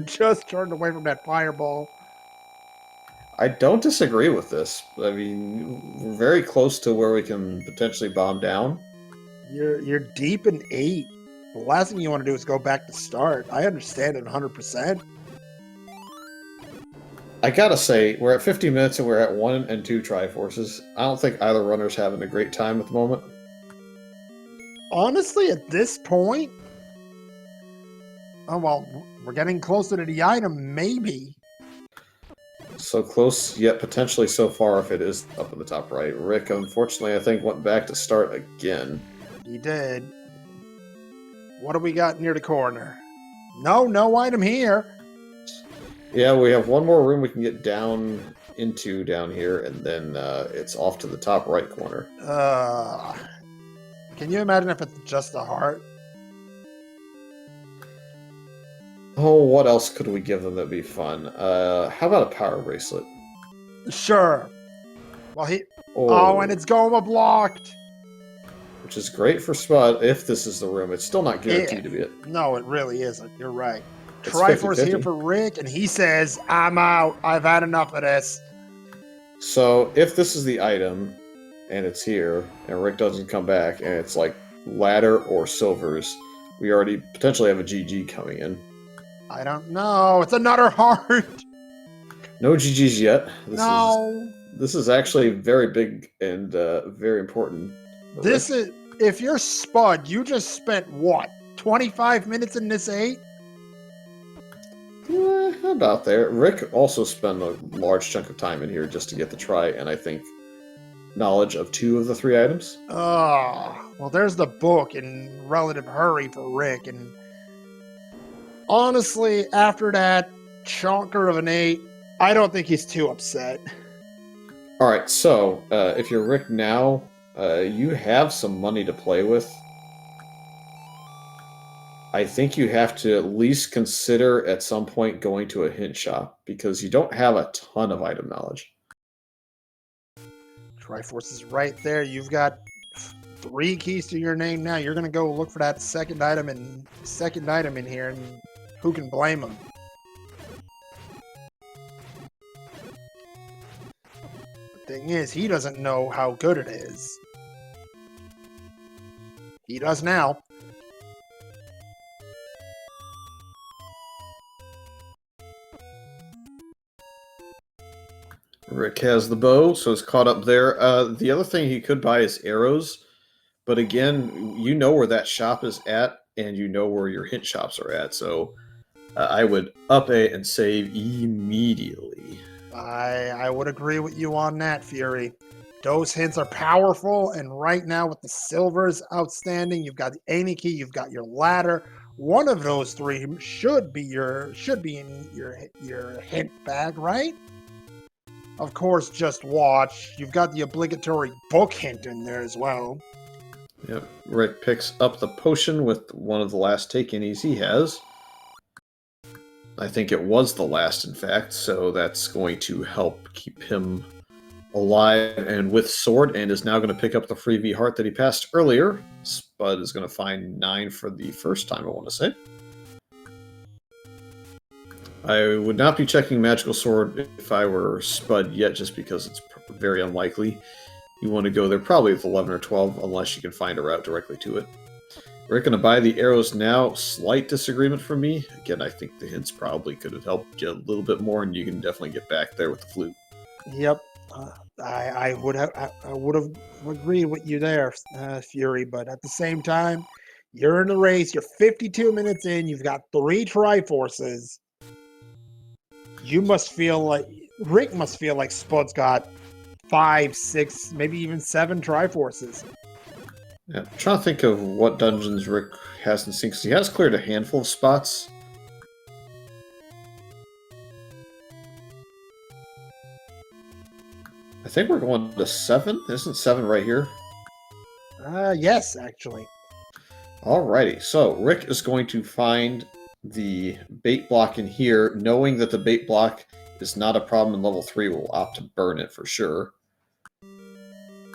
Just turned away from that fireball. I don't disagree with this. I mean, we're very close to where we can potentially bomb down. You're deep in 8. The last thing you want to do is go back to start. I understand it 100%. I gotta say, we're at 50 minutes and we're at 1 and 2 Triforces. I don't think either runner's having a great time at the moment. Honestly, at this point, oh well, we're getting closer to the item, maybe. So close, yet potentially so far if it is up in the top right. Rick, unfortunately, I think went back to start again. He did. What do we got near the corner? No item here. Yeah, we have one more room we can get down into down here, and then it's off to the top right corner. Can you imagine if it's just a heart? Oh, what else could we give them that'd be fun? How about a power bracelet? Sure. Well, Oh, and it's Goma blocked. Which is great for Spud if this is the room. It's still not guaranteed to be it. No, it really isn't. You're right. It's Triforce 50-50. here for Rick, and he says, I'm out. I've had enough of this. So if this is the item, and it's here, and Rick doesn't come back, and it's like ladder or silvers, we already potentially have a GG coming in. I don't know. It's another heart. No GGs yet. No. This is actually very big and very important. This is, if you're Spud, you just spent what, 25 minutes in this 8? About there. Rick also spent a large chunk of time in here just to get the try, and I think knowledge of 2 of the 3 items. Oh, well, there's the book in relative hurry for Rick, and honestly, after that chonker of an 8, I don't think he's too upset. All right, so if you're Rick now, you have some money to play with. I think you have to at least consider at some point going to a hint shop because you don't have a ton of item knowledge. Triforce is right there. You've got 3 keys to your name now. You're gonna go look for that second item in here, and who can blame him? The thing is, he doesn't know how good it is. He does now. Rick has the bow, so it's caught up there. The other thing he could buy is arrows, but again, you know where that shop is at, and you know where your hint shops are at, so I would up A and save immediately. I would agree with you on that, Fury. Those hints are powerful, and right now with the silvers outstanding, you've got the Amy key, you've got your ladder. One of those 3 should be in your hint bag, right? Of course, just watch. You've got the obligatory book hint in there as well. Yep. Rick picks up the potion with one of the last take-inies he has. I think it was the last, in fact, so that's going to help keep him alive and with sword, and is now going to pick up the free V heart that he passed earlier. Spud is going to find 9 for the first time, I want to say. I would not be checking Magical Sword if I were Spud yet, just because it's very unlikely. You want to go there probably with 11 or 12, unless you can find a route directly to it. We're going to buy the arrows now. Slight disagreement from me. Again, I think the hints probably could have helped you a little bit more, and you can definitely get back there with the flute. Yep. I would have agreed with you there, Fury, but at the same time, you're in the race. You're 52 minutes in. You've got 3 Triforces. You must feel like Rick must feel like Spud's got 5, 6, maybe even 7 Triforces. Yeah, I'm trying to think of what dungeons Rick hasn't seen, because he has cleared a handful of spots. I think we're going to 7. Isn't 7 right here? Yes, actually. Alrighty, so Rick is going to find the bait block in here, knowing that the bait block is not a problem in level 3. We'll opt to burn it for sure.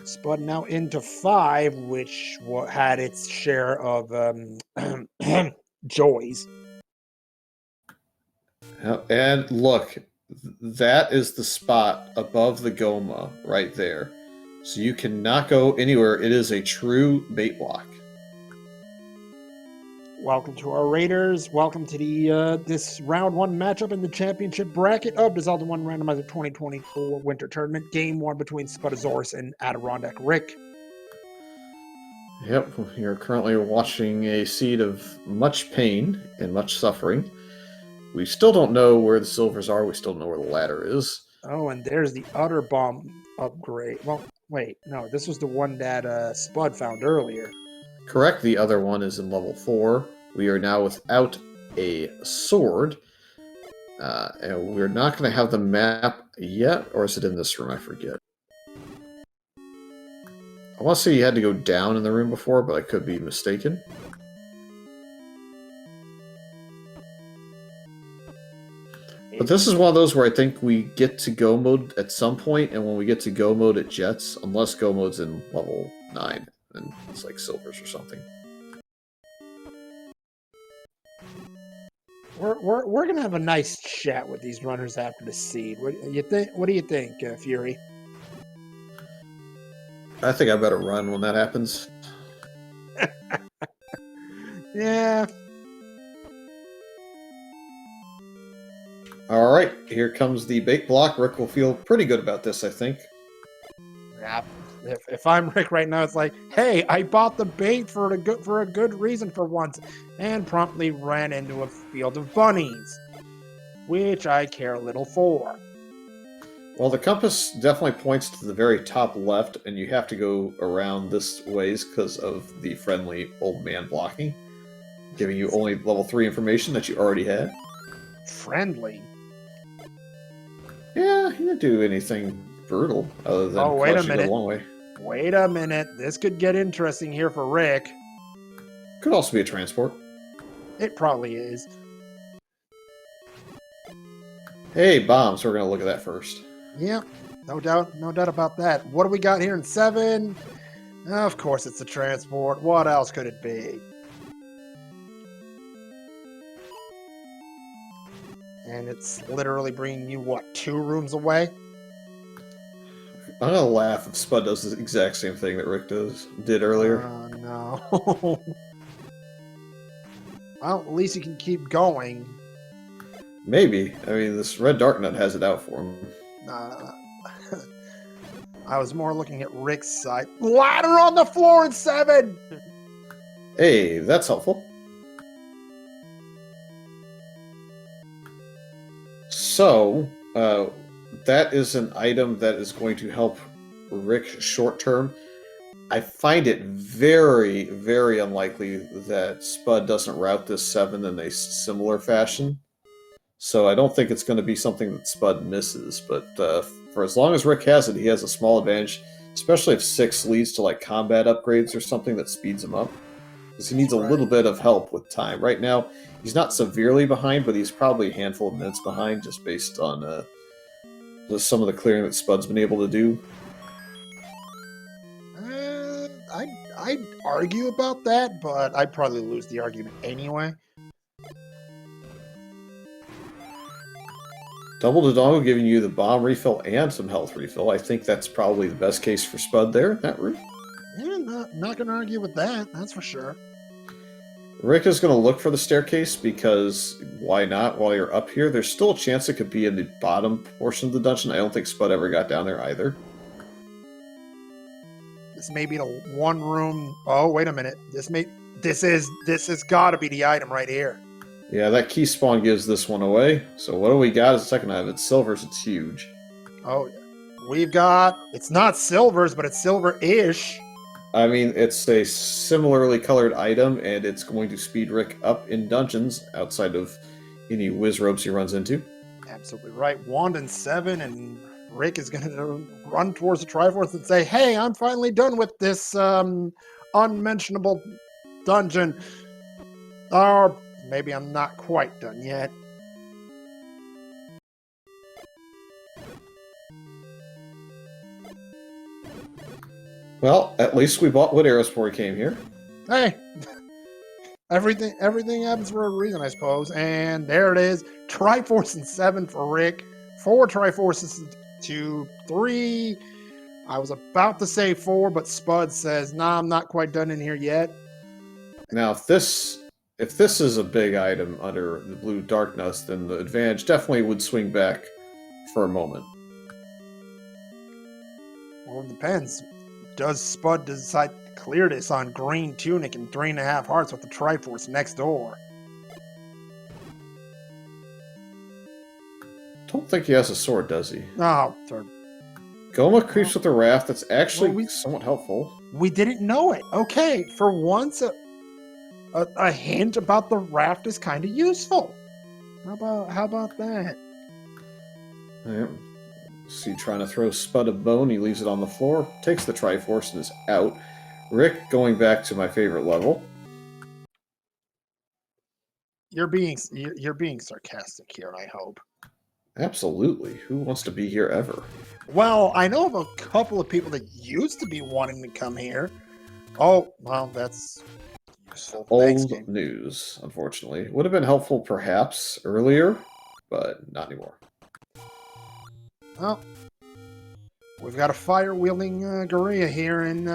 Spud now into 5, which had its share of joys. And look, that is the spot above the Goma right there. So you cannot go anywhere. It is a true bait block. Welcome to our Raiders. Welcome to the this round 1 matchup in the championship bracket of the Zelda 1 Randomizer 2024 Winter Tournament. Game 1 between Spudozaurus and AdirondackRick. Yep, you're currently watching a seed of much pain and much suffering. We still don't know where the silvers are. We still don't know where the ladder is. Oh, and there's the other bomb upgrade. Well, wait, no, this was the one that Spud found earlier. Correct, the other one is in level 4. We are now without a sword. And we're not going to have the map yet, or is it in this room? I forget. I want to say you had to go down in the room before, but I could be mistaken. But this is one of those where I think we get to go mode at some point, and when we get to go mode, it jets, unless go mode's in level 9, and it's like silvers or something. We're gonna have a nice chat with these runners after the seed. What you think? What do you think, Fury? I think I better run when that happens. Yeah. Alright, here comes the bait block. Rick will feel pretty good about this, I think. Yeah. If I'm Rick right now, it's like, hey, I bought the bait for a good reason for once, and promptly ran into a field of bunnies, which I care little for. Well, the compass definitely points to the very top left, and you have to go around this ways because of the friendly old man blocking, giving you only level 3 information that you already had. Friendly? Yeah, he didn't do anything brutal other than wait a clutching minute. the long way. Wait a minute. This could get interesting here for Rick. Could also be a transport. It probably is. Hey, bombs. We're going to look at that first. Yeah, no doubt about that. What do we got here in 7? Of course it's a transport. What else could it be? And it's literally bringing you, what, 2 rooms away? I'm going to laugh if Spud does the exact same thing that Rick did earlier. Oh, no. Well, at least you can keep going. Maybe. I mean, this Red Dark Nut has it out for him. I was more looking at Rick's side. Ladder on the floor in 7! Hey, that's helpful. So, that is an item that is going to help Rick short term. I find it very, very unlikely that Spud doesn't route this 7 in a similar fashion. So I don't think it's going to be something that Spud misses. But for as long as Rick has it, he has a small advantage, especially if 6 leads to like combat upgrades or something that speeds him up. Because he needs a little bit of help with time. Right now, he's not severely behind, but he's probably a handful of minutes behind just based on some of the clearing that Spud's been able to do. I'd argue about that, but I'd probably lose the argument anyway. Double Dodongo giving you the bomb refill and some health refill. I think that's probably the best case for Spud there, that route. Yeah, not going to argue with that, that's for sure. Rick is going to look for the staircase because why not while you're up here? There's still a chance it could be in the bottom portion of the dungeon. I don't think Spud ever got down there either. This may be the one room. Oh, wait a minute. This has got to be the item right here. Yeah, that key spawn gives this one away. So what do we got as a second item? It's silvers. It's huge. Oh, yeah. We've got, it's not silvers, but it's silver-ish. I mean, it's a similarly colored item, and it's going to speed Rick up in dungeons outside of any whiz ropes he runs into. Absolutely right. Wand and 7, and Rick is going to run towards the Triforce and say, hey, I'm finally done with this unmentionable dungeon. Or maybe I'm not quite done yet. Well, at least we bought wood arrows before we came here. Hey, everything happens for a reason, I suppose. And there it is. Triforce and 7 for Rick. 4 Triforces to 3. I was about to say 4, but Spud says, nah, I'm not quite done in here yet. Now, if this is a big item under the blue darkness, then the advantage definitely would swing back for a moment. Well, it depends. Does Spud decide to clear this on green tunic and 3.5 hearts with the Triforce next door? Don't don't think he has a sword, does he? Oh, sorry. Goma creeps with a raft. That's actually Well, somewhat helpful. We didn't know it. Okay, for once, a hint about the raft is kind of useful. How about that? Yeah. See, trying to throw Spud a bone, he leaves it on the floor, takes the Triforce and is out. Rick going back to my favorite level. You're being sarcastic here, I hope. Absolutely. Who wants to be here ever? Well, I know of a couple of people that used to be wanting to come here. Oh, well, that's useful. Thanks, Old game. news, unfortunately. Would have been helpful perhaps earlier, but not anymore. Well, we've got a fire-wielding gorilla here in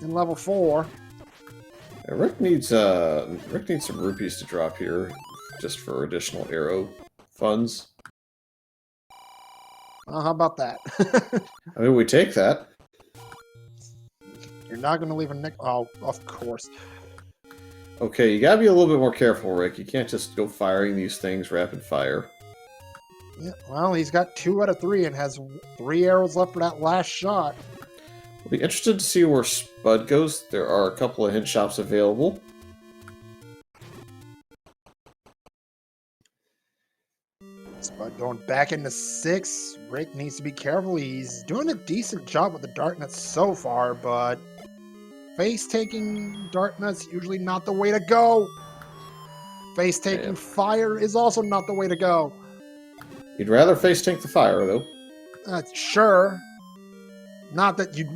level 4. Yeah, Rick needs some rupees to drop here, just for additional arrow funds. Well, how about that? I mean, we take that. You're not going to leave a nick. Oh, of course. Okay, you gotta be a little bit more careful, Rick. You can't just go firing these things rapid fire. Yeah, well, he's got 2 out of 3 and has 3 arrows left for that last shot. I'll be interested to see where Spud goes. There are a couple of hint shops available. Spud going back into 6. Rick needs to be careful. He's doing a decent job with the darkness so far, but face-taking darkness usually not the way to go. Face-taking fire is also not the way to go. You'd rather face tank the fire, though. Sure. Not that you'd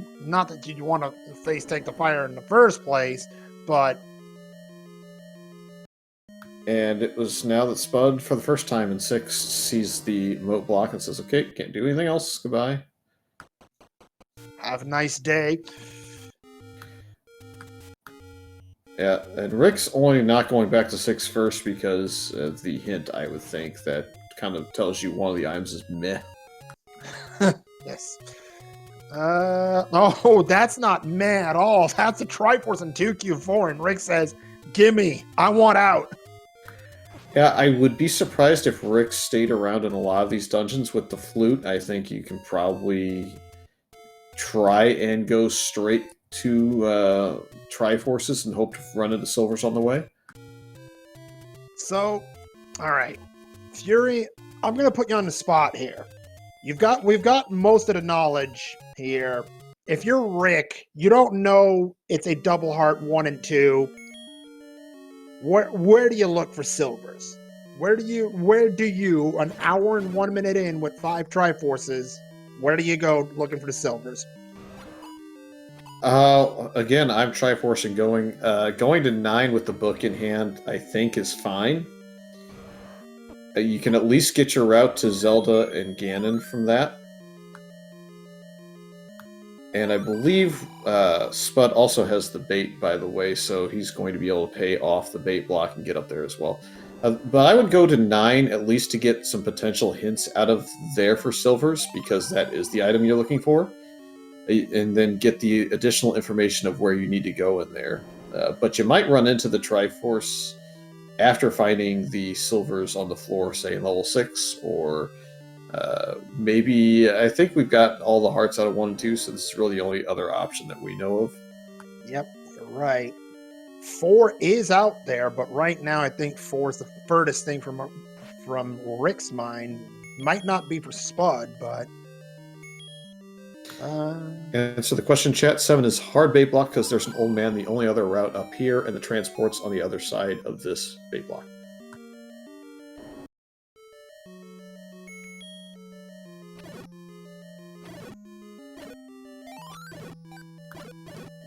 want to face tank the fire in the first place, but And it was now that Spud, for the first time in 6, sees the moat block and says, okay, can't do anything else, goodbye. have a nice day. Yeah, and Rick's only not going back to 6 first because of the hint, I would think, that kind of tells you one of the items is meh. Yes. Oh, that's not meh at all. That's a Triforce and 2Q4, and Rick says, gimme, I want out. Yeah, I would be surprised if Rick stayed around in a lot of these dungeons with the flute. I think you can probably try and go straight to Triforces and hope to run into Silvers on the way. So, all right. Fury, I'm going to put you on the spot here. We've got most of the knowledge here. If you're Rick, you don't know it's a double heart 1 and 2. Where do you look for Silvers? Where do you, an hour and 1 minute in with 5 Triforces, where do you go looking for the Silvers? Again, I'm Triforcing going to 9 with the book in hand, I think is fine. You can at least get your route to Zelda and Ganon from that. And I believe Spud also has the bait, by the way, so he's going to be able to pay off the bait block and get up there as well. But I would go to 9 at least to get some potential hints out of there for Silvers, because that is the item you're looking for. And then get the additional information of where you need to go in there. But you might run into the Triforce after finding the Silvers on the floor, say in level 6, or maybe, I think we've got all the hearts out of 1 and 2, so this is really the only other option that we know of. Yep, you're right. 4 is out there, but right now I think 4 is the furthest thing from Rick's mind. Might not be for Spud, but... And so the question in chat, 7 is hard bait block because there's an old man, the only other route up here, and the transport's on the other side of this bait block.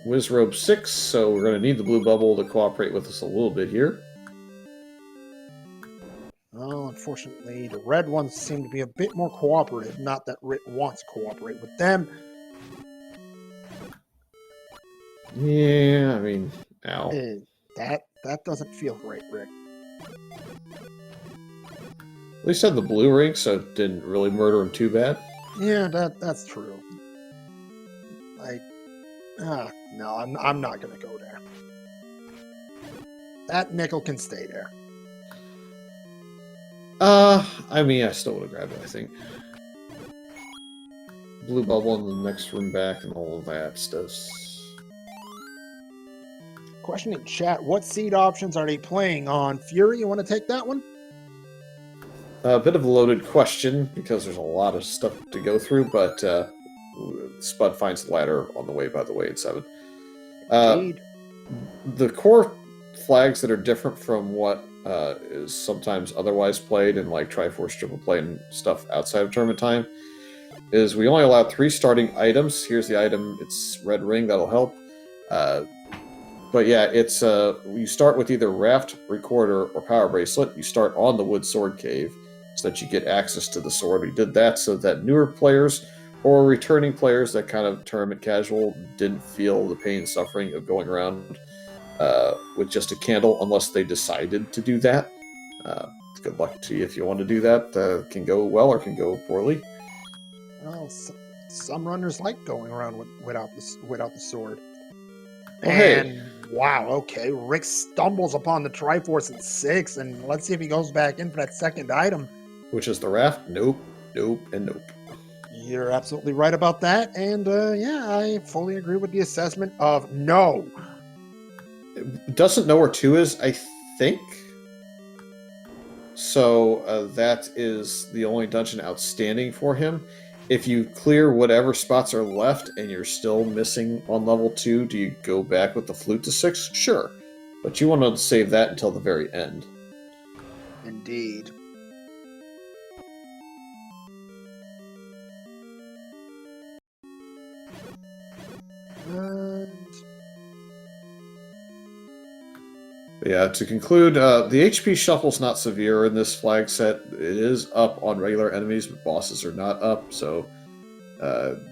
Wizrobe 6, so we're going to need the blue bubble to cooperate with us a little bit here. Well, unfortunately, the red ones seem to be a bit more cooperative. Not that Rick wants to cooperate with them. Yeah, I mean, ow. That doesn't feel great, Rick. At least I had the blue ring, so it didn't really murder him too bad. Yeah, that's true. No, I'm not gonna go there. That nickel can stay there. I mean, I still would have grabbed it, I think. Blue bubble in the next room back and all of that stuff. Question in chat, what seed options are they playing on? Fury, you want to take that one? A bit of a loaded question, because there's a lot of stuff to go through, but Spud finds the ladder on the way, by the way, in 7. Indeed. The core flags that are different from what is sometimes otherwise played in like Triforce Triple Play and stuff outside of tournament time is we only allow 3 starting items. Here's the item, it's red ring, that'll help. But yeah, it's you start with either Raft, Recorder, or Power Bracelet. You start on the Wood Sword Cave so that you get access to the sword. We did that so that newer players or returning players that kind of tournament casual didn't feel the pain and suffering of going around with just a candle unless they decided to do that. Good luck to you if you want to do that. Can go well or can go poorly. Well, some runners like going around without the sword. Well, And hey. wow, okay, Rick stumbles upon the Triforce at 6, and let's see if he goes back in for that second item. Which is the Raft? Nope, nope, and nope. You're absolutely right about that, and yeah, I fully agree with the assessment of no. It doesn't know where 2 is, I think. So that is the only dungeon outstanding for him. If you clear whatever spots are left and you're still missing on level 2, do you go back with the flute to 6? Sure. But you want to save that until the very end. Indeed. Yeah, to conclude, the HP shuffle's not severe in this flag set. It is up on regular enemies, but bosses are not up, so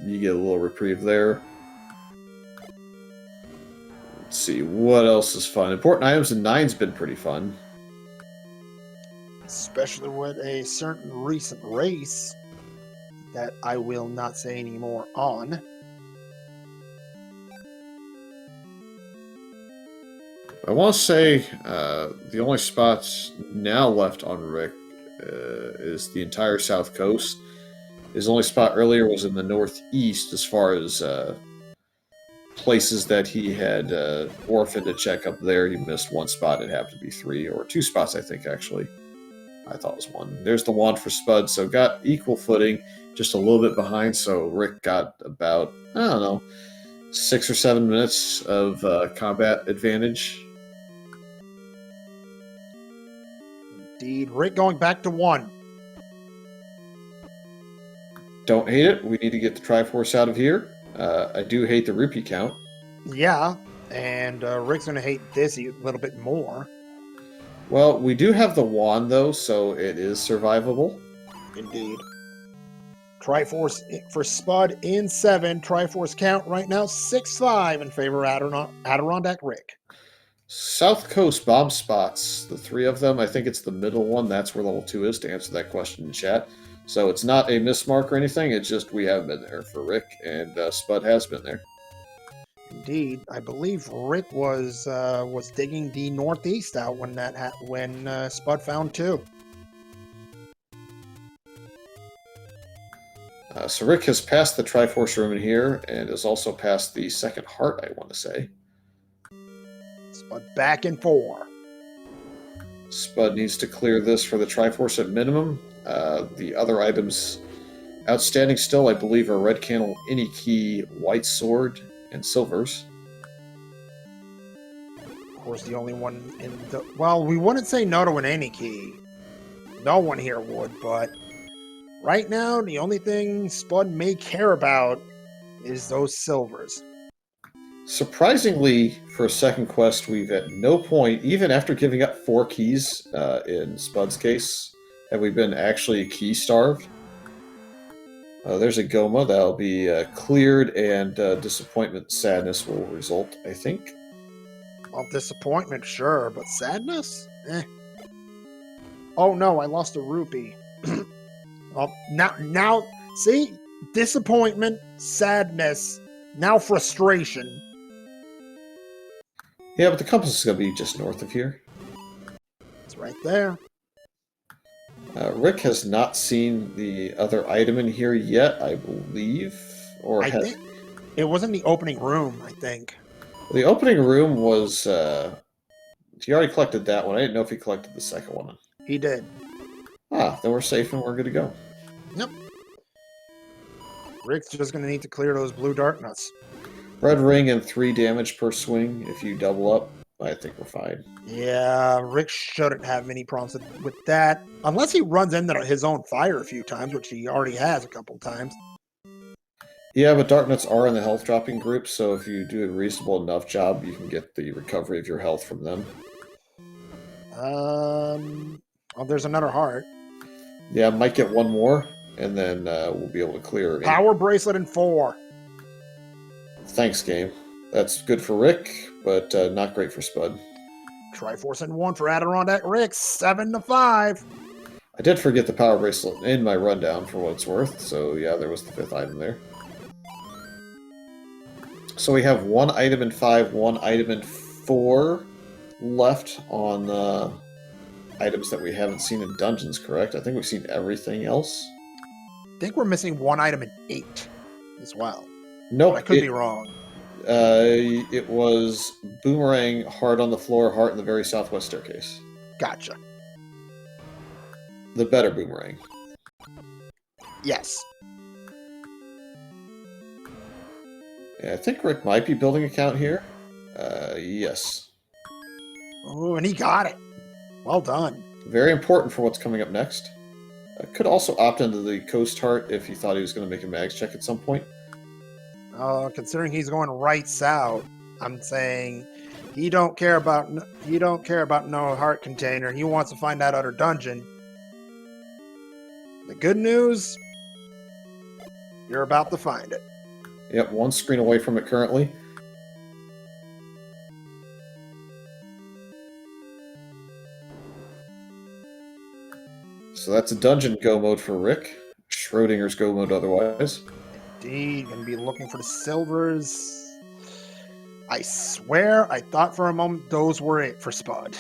you get a little reprieve there. Let's see, what else is fun? Important items in 9's been pretty fun. Especially with a certain recent race that I will not say any more on. I want to say the only spots now left on Rick is the entire South Coast. His only spot earlier was in the Northeast as far as places that he had orphaned to check up there. He missed 1 spot. It happened to be 3 or 2 spots, I think, actually. I thought it was 1. There's the wand for Spud, so got equal footing, just a little bit behind, so Rick got about, I don't know, 6 or 7 minutes of combat advantage. Indeed. Rick going back to 1. Don't hate it. We need to get the Triforce out of here. I do hate the rupee count. Yeah, and Rick's going to hate this a little bit more. Well, we do have the wand, though, so it is survivable. Indeed. Triforce for Spud in 7. Triforce count right now 6-5 in favor of AdirondackRick. South Coast bomb spots, the 3 of them. I think it's the middle one. That's where level 2 is, to answer that question in chat. So it's not a mismark or anything. It's just we have been there for Rick, and Spud has been there. Indeed, I believe Rick was digging the northeast out when Spud found 2. So Rick has passed the Triforce room in here, and has also passed the second heart, I want to say. Spud back in 4. Spud needs to clear this for the Triforce at minimum. The other items outstanding still, I believe, are Red Candle, Any Key, White Sword, and Silvers. Of course, the only one in the... Well, we wouldn't say no to an Any Key. No one here would, but right now, the only thing Spud may care about is those Silvers. Surprisingly, for a second quest, we've at no point, even after giving up 4 keys in Spud's case, have we been actually key-starved. There's a Goma that'll be cleared, and disappointment, sadness will result, I think. Well, disappointment, sure, but sadness? Eh. Oh no, I lost a rupee. Well, now, see? Disappointment, sadness, now frustration. Yeah, but the compass is going to be just north of here. It's right there. Rick has not seen the other item in here yet, I believe. Or I has... think it was in the opening room, I think. The opening room was... he already collected that one. I didn't know if he collected the second one. He did. Ah, then we're safe and we're good to go. Yep. Rick's just going to need to clear those blue dart nuts. Red ring and 3 damage per swing. If you double up, I think we're fine. Yeah, Rick shouldn't have many problems with that. Unless he runs into his own fire a few times, which he already has a couple times. Yeah, but dart nuts are in the health dropping group, so if you do a reasonable enough job, you can get the recovery of your health from them. Oh, there's another heart. Yeah, might get one more, and then we'll be able to clear. Power bracelet in 4. Thanks, game. That's good for Rick, but not great for Spud. Triforce in 1 for AdirondackRick, 7-5. I did forget the power bracelet in my rundown for what it's worth, so yeah, there was the 5th item there. So we have 1 item in 5, 1 item in 4 left on items that we haven't seen in dungeons, correct? I think we've seen everything else. I think we're missing 1 item in 8 as well. Nope. I could be wrong. It was boomerang, heart on the floor, heart in the very southwest staircase. Gotcha. The better boomerang. Yes. Yeah, I think Rick might be building a count here. Yes. Oh, and he got it. Well done. Very important for what's coming up next. Could also opt into the coast heart if he thought he was going to make a mags check at some point. Considering he's going right south, I'm saying he don't care about no heart container. He wants to find that other dungeon. The good news, you're about to find it. Yep, 1 screen away from it currently. So that's a dungeon go mode for Rick. Schrodinger's go mode otherwise. Indeed, gonna be looking for the silvers. I swear, I thought for a moment those were it for Spud.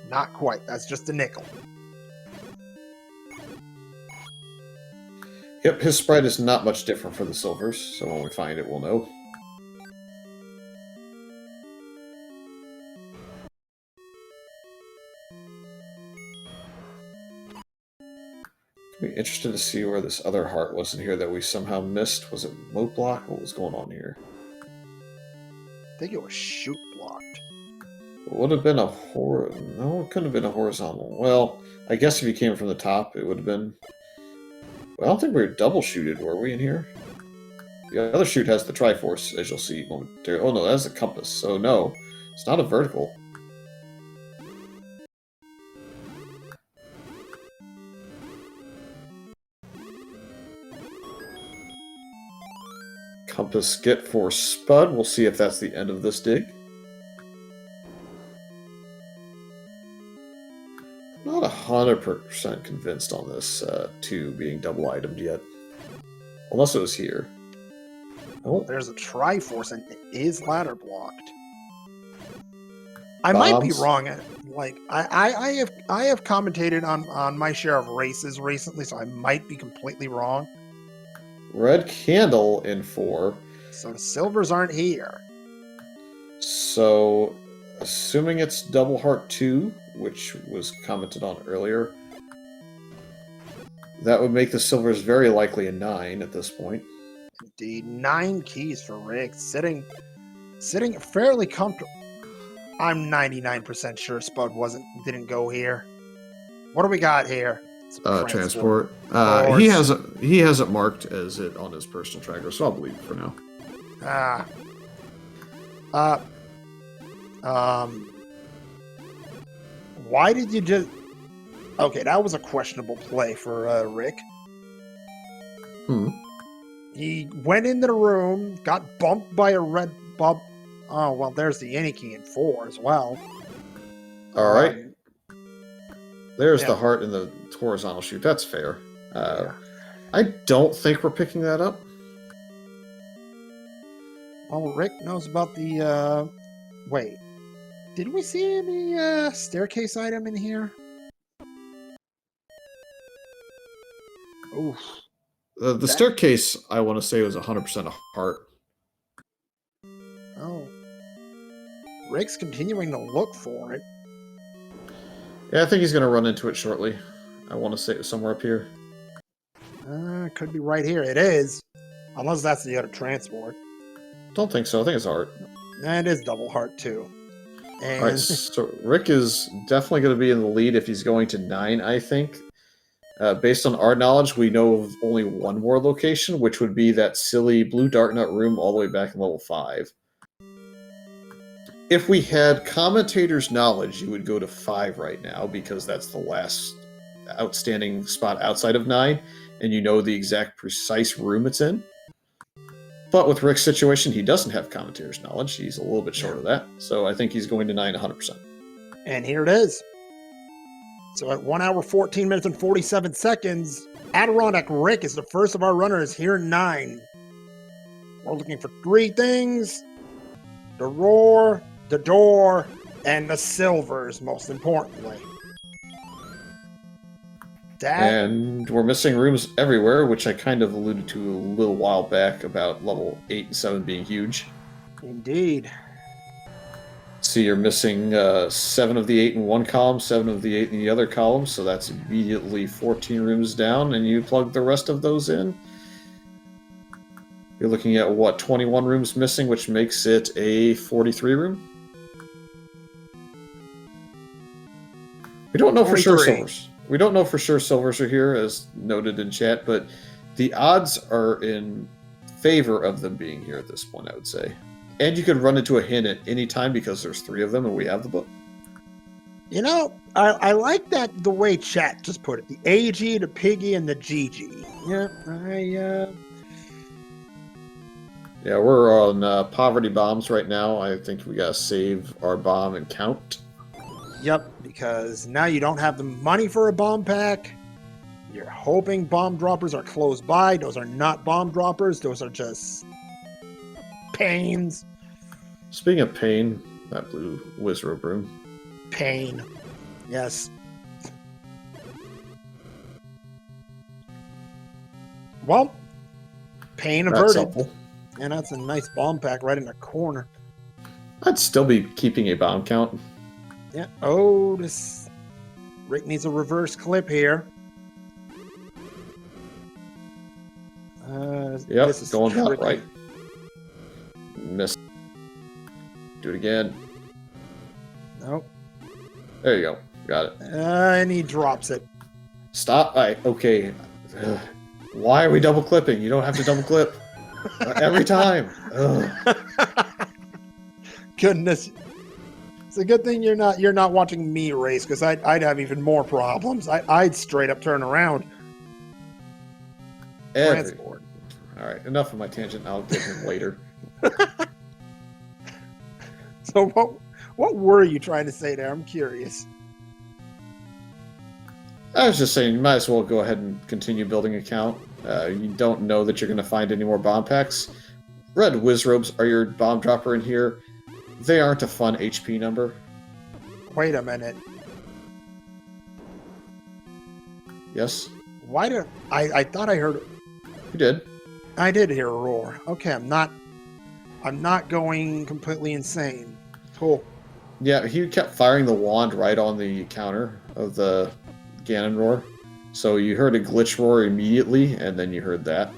Not quite. That's just a nickel. Yep, his spread is not much different for the silvers, so when we find it, we'll know. Be interested to see where this other heart was in here that we somehow missed. Was it moat block? What was going on here? I think it was shoot blocked. It would have been a No, it couldn't have been a horizontal. Well, I guess if you came from the top, it would have been... Well, I don't think we were double shooted, were we, in here? The other chute has the Triforce, as you'll see momentarily. Oh no, that's a compass, so no. It's not a vertical. Compass get for Spud. We'll see if that's the end of this dig. Not 100% convinced on this 2 being double itemed yet. Unless it was here. Oh, there's a Triforce and it is ladder blocked. I might be wrong. Like I have commentated on my share of races recently, so I might be completely wrong. Red candle in 4. So the silvers aren't here. So, assuming it's double heart 2, which was commented on earlier, that would make the silvers very likely a 9 at this point. Indeed, 9 keys for Rick, sitting fairly comfortable. I'm 99% sure Spud didn't go here. What do we got here? Transport. He has it marked as it on his personal tracker, so I'll believe it for now. Why did you just... Okay, that was a questionable play for Rick. He went into the room, got bumped by a red bump. Oh, well, there's the any key in 4 as well. All right. There's the heart in the horizontal chute. That's fair. I don't think we're picking that up. Well, Rick knows about the... Wait. Did we see any staircase item in here? Oof. The staircase, I want to say, was 100% a heart. Oh. Rick's continuing to look for it. Yeah, I think he's going to run into it shortly. I want to say it was somewhere up here. Could be right here. It is. Unless that's the other transport. Don't think so. I think it's a heart. And it is double heart, too. And All right, so Rick is definitely going to be in the lead if he's going to 9, I think. Based on our knowledge, we know of only one more location, which would be that silly blue dart nut room all the way back in level 5. If we had commentator's knowledge, you would go to 5 right now, because that's the last outstanding spot outside of 9, and you know the exact precise room it's in. But with Rick's situation, he doesn't have commentator's knowledge. He's a little bit short of that. So I think he's going to 9 100%. And here it is. So at 1 hour, 14 minutes, and 47 seconds, AdirondackRick is the first of our runners here in 9. We're looking for 3 things. The roar, the door, and the silvers, most importantly. And we're missing rooms everywhere, which I kind of alluded to a little while back about level 8 and 7 being huge. Indeed. So you're missing 7 of the 8 in one column, 7 of the 8 in the other column, so that's immediately 14 rooms down, and you plug the rest of those in. You're looking at, what, 21 rooms missing, which makes it a 43 room? We don't know for sure silvers. We don't know for sure silvers are here, as noted in chat, but the odds are in favor of them being here at this point, I would say. And you could run into a hint at any time because there's 3 of them and we have the book. You know, I like that the way chat just put it. The AG, the Piggy, and the GG. Yeah, Yeah, we're on poverty bombs right now. I think we gotta save our bomb and count. Yep, because now you don't have the money for a bomb pack. You're hoping bomb droppers are close by. Those are not bomb droppers. Those are just pains. Speaking of pain, that blue wizard room. Pain. Yes. Well, pain That's averted. helpful. And that's a nice bomb pack right in the corner. I'd still be keeping a bomb count. Yeah. Oh, this Rick needs a reverse clip here. Yep, this is going about tricky. right. Miss. Do it again. Nope. There you go. Got it. And he drops it. Stop. Okay. Ugh. Why are we double clipping? You don't have to double clip. Every time. Ugh. Goodness. It's a good thing you're not watching me race, because I'd have even more problems. I'd straight up turn around. Transport. All right, enough of my tangent. I'll get him later. So what were you trying to say there? I'm curious. I was just saying, you might as well go ahead and continue building a count. You don't know that you're going to find any more bomb packs. Red Wizrobes are your bomb dropper in here. They aren't a fun HP number. Wait a minute. Yes? Why did I thought I heard... You did. I did hear a roar. Okay, I'm not going completely insane. Cool. Yeah, he kept firing the wand right on the counter of the Ganon roar. So you heard a glitch roar immediately, and then you heard that.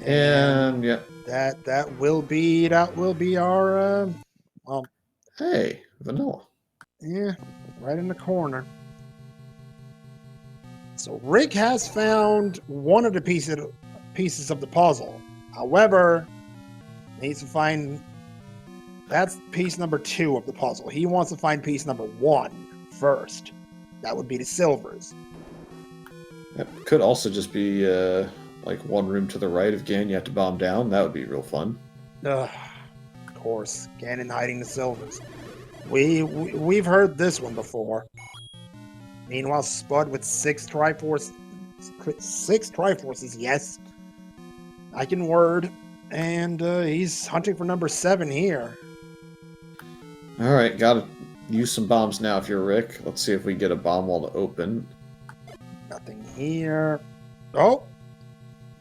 And yeah. That will be our well, Hey, vanilla. yeah, right in the corner. So Rick has found one of the pieces of the puzzle. However, needs to find that's piece number 2 of the puzzle. He wants to find piece number 1 first. That would be the silvers. That could also just be like one room to the right of Ganon you have to bomb down. That would be real fun. Of course, Ganon hiding the silvers. We've heard this one before. Meanwhile, Spud with 6 Triforces, yes. I can word. And he's hunting for number 7 here. Alright, got Use some bombs now if you're Rick. Let's see if we get a bomb wall to open. Nothing here. Oh,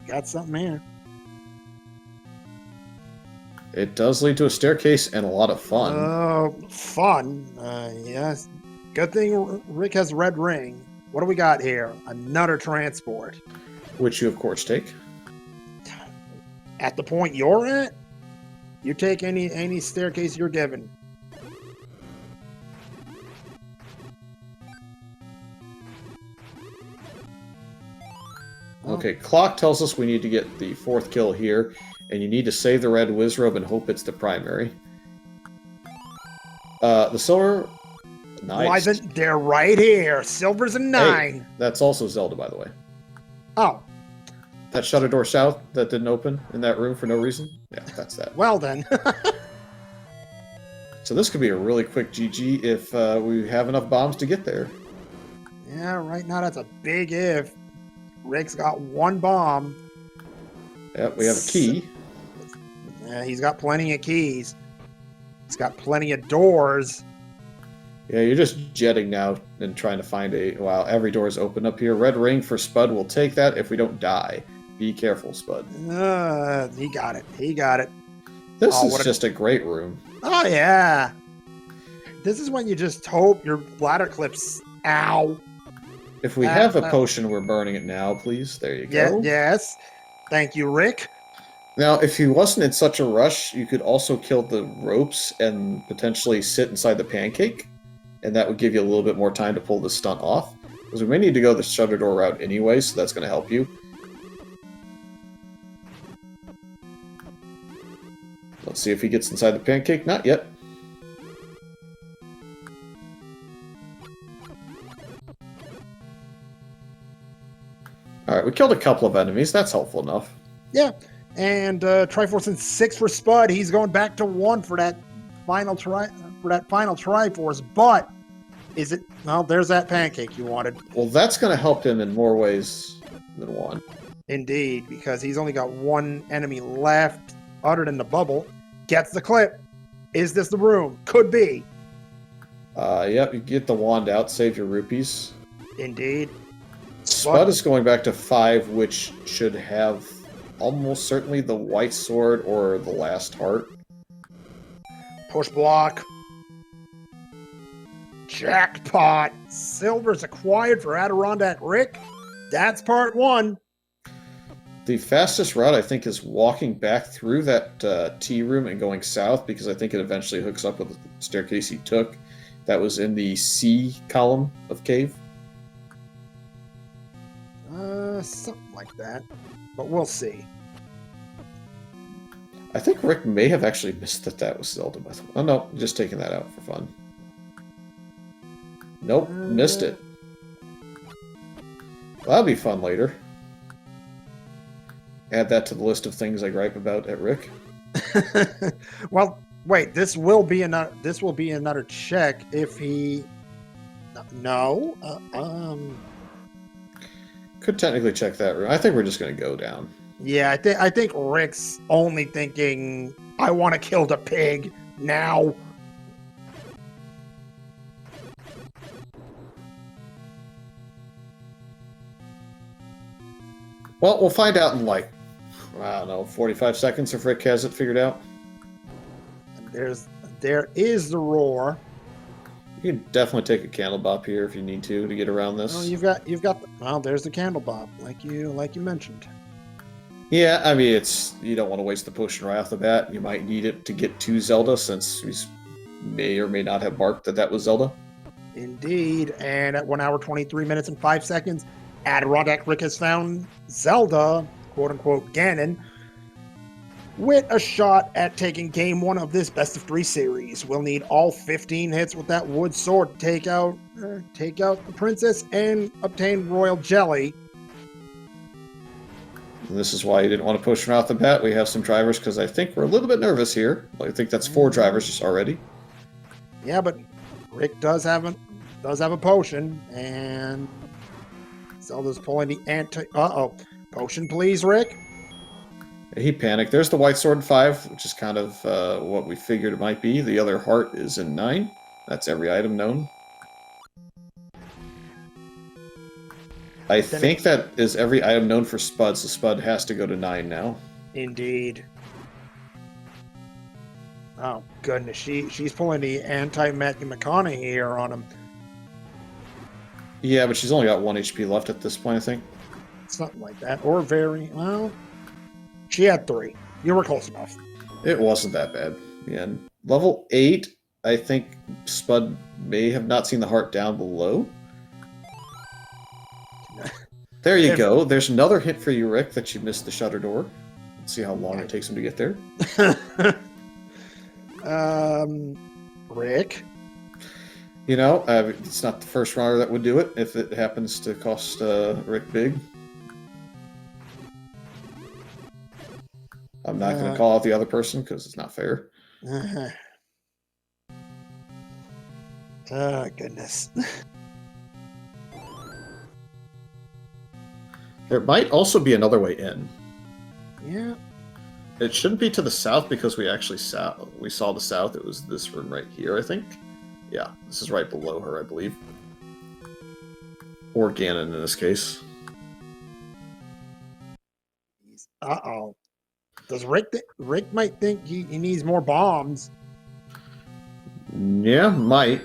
got something here. It does lead to a staircase and a lot of fun. Oh, fun. Yes. Good thing Rick has a red ring. What do we got here? Another transport. Which you, of course, take. At the point you're at, you take any staircase you're given. Okay, clock tells us we need to get the 4th kill here, and you need to save the red Wizrobe and hope it's the primary. The silver... Nice. Why isn't they're right here? Silver's a 9. Hey, that's also Zelda, by the way. Oh. That shutter door south that didn't open in that room for no reason? Yeah, that's that. Well then. So this could be a really quick GG if we have enough bombs to get there. Yeah, right now that's a big if. Rick's got 1 bomb. Yep, we have a key. Yeah, he's got plenty of keys. He's got plenty of doors. Yeah, you're just jetting now and trying to find a... Wow, every door is open up here. Red ring for Spud. We'll take that if we don't die. Be careful, Spud. He got it. He got it. This is just a great room. Oh, yeah. This is when you just hope your bladder clips... Ow. If we have a potion, we're burning it now, please. There you go. Yes. Thank you, Rick. Now, if he wasn't in such a rush, you could also kill the ropes and potentially sit inside the pancake. And that would give you a little bit more time to pull the stunt off. Because we may need to go the shutter door route anyway, so that's going to help you. Let's see if he gets inside the pancake. Not yet. Alright, we killed a couple of enemies. That's helpful enough. Yeah. And Triforce in 6 for Spud. He's going back to 1 for that final Triforce. But is it... Well, there's that pancake you wanted. Well, that's going to help him in more ways than one. Indeed, because he's only got 1 enemy left other than the bubble. Gets the clip. Is this the room? Could be. Yep, you get the wand out, save your rupees. Indeed. Spud is going back to 5, which should have almost certainly the white sword or the last heart. Push block. Jackpot. Silver's acquired for AdirondackRick. That's part 1. The fastest route, I think, is walking back through that T room and going south, because I think it eventually hooks up with the staircase he took. That was in the C column of cave. Something like that. But we'll see. I think Rick may have actually missed that was Zelda. Oh no, just taking that out for fun. Nope, missed it. Well, that'll be fun later. Add that to the list of things I gripe about at Rick. Well, wait. This will be another check if he. No. Could technically check that room. I think we're just going to go down. Yeah, I think Rick's only thinking, I want to kill the pig now. Well, we'll find out in like, I don't know, 45 seconds if Rick has it figured out. There is the roar. You can definitely take a candle bop here if you need to get around this. Oh, you've got. Well, there's the candle bob, like you mentioned. Yeah, I mean, you don't want to waste the potion right off the bat. You might need it to get to Zelda, since we may or may not have marked that was Zelda. Indeed, and at 1 hour 23 minutes and 5 seconds, AdirondackRick has found Zelda, quote unquote Ganon, with a shot at taking game 1 of this best of 3 series. We'll need all 15 hits with that wood sword to take out the princess and obtain royal jelly. And this is why you didn't want to push right off the bat. We have some drivers, because I think we're a little bit nervous here. I think that's 4 drivers just already. Yeah, but Rick does have a potion, and Zelda's pulling the potion, please, Rick. He panicked. There's the white sword in 5, which is kind of what we figured it might be. The other heart is in 9. That's every item known. I think that is every item known for Spud, so Spud has to go to 9 now. Indeed. Oh goodness, she's pulling the anti-Matthew McConaughey here on him. Yeah, but she's only got 1 HP left at this point, I think. Something like that, or very well. She had 3. You were close enough. It wasn't that bad. Yeah, and level 8, I think Spud may have not seen the heart down below. There you go. There's another hint for you, Rick, that you missed the shutter door. Let's see how long it takes him to get there. Rick? You know, it's not the first runner that would do it if it happens to cost Rick big. I'm not going to call out the other person because it's not fair. Oh, goodness. There might also be another way in. Yeah. It shouldn't be to the south because we actually saw the south. It was this room right here, I think. Yeah, this is right below her, I believe. Or Ganon in this case. Uh-oh. Does Rick might think he needs more bombs. Yeah, might.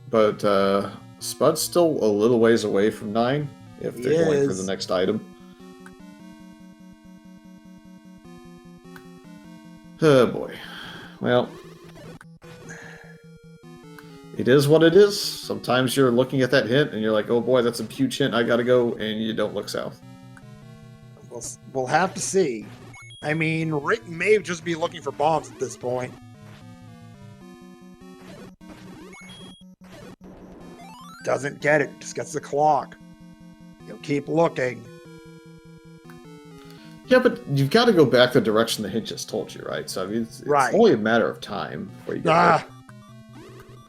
But Spud's still a little ways away from 9 if they're going for the next item. Oh boy. Well, it is what it is. Sometimes you're looking at that hint and you're like, oh boy, that's a huge hint, I gotta go, and you don't look south. We'll have to see. I mean, Rick may just be looking for bombs at this point. Doesn't get it, just gets the clock. He'll keep looking. Yeah, but you've got to go back the direction the hint just told you, right? So, I mean, it's only a matter of time before you get there.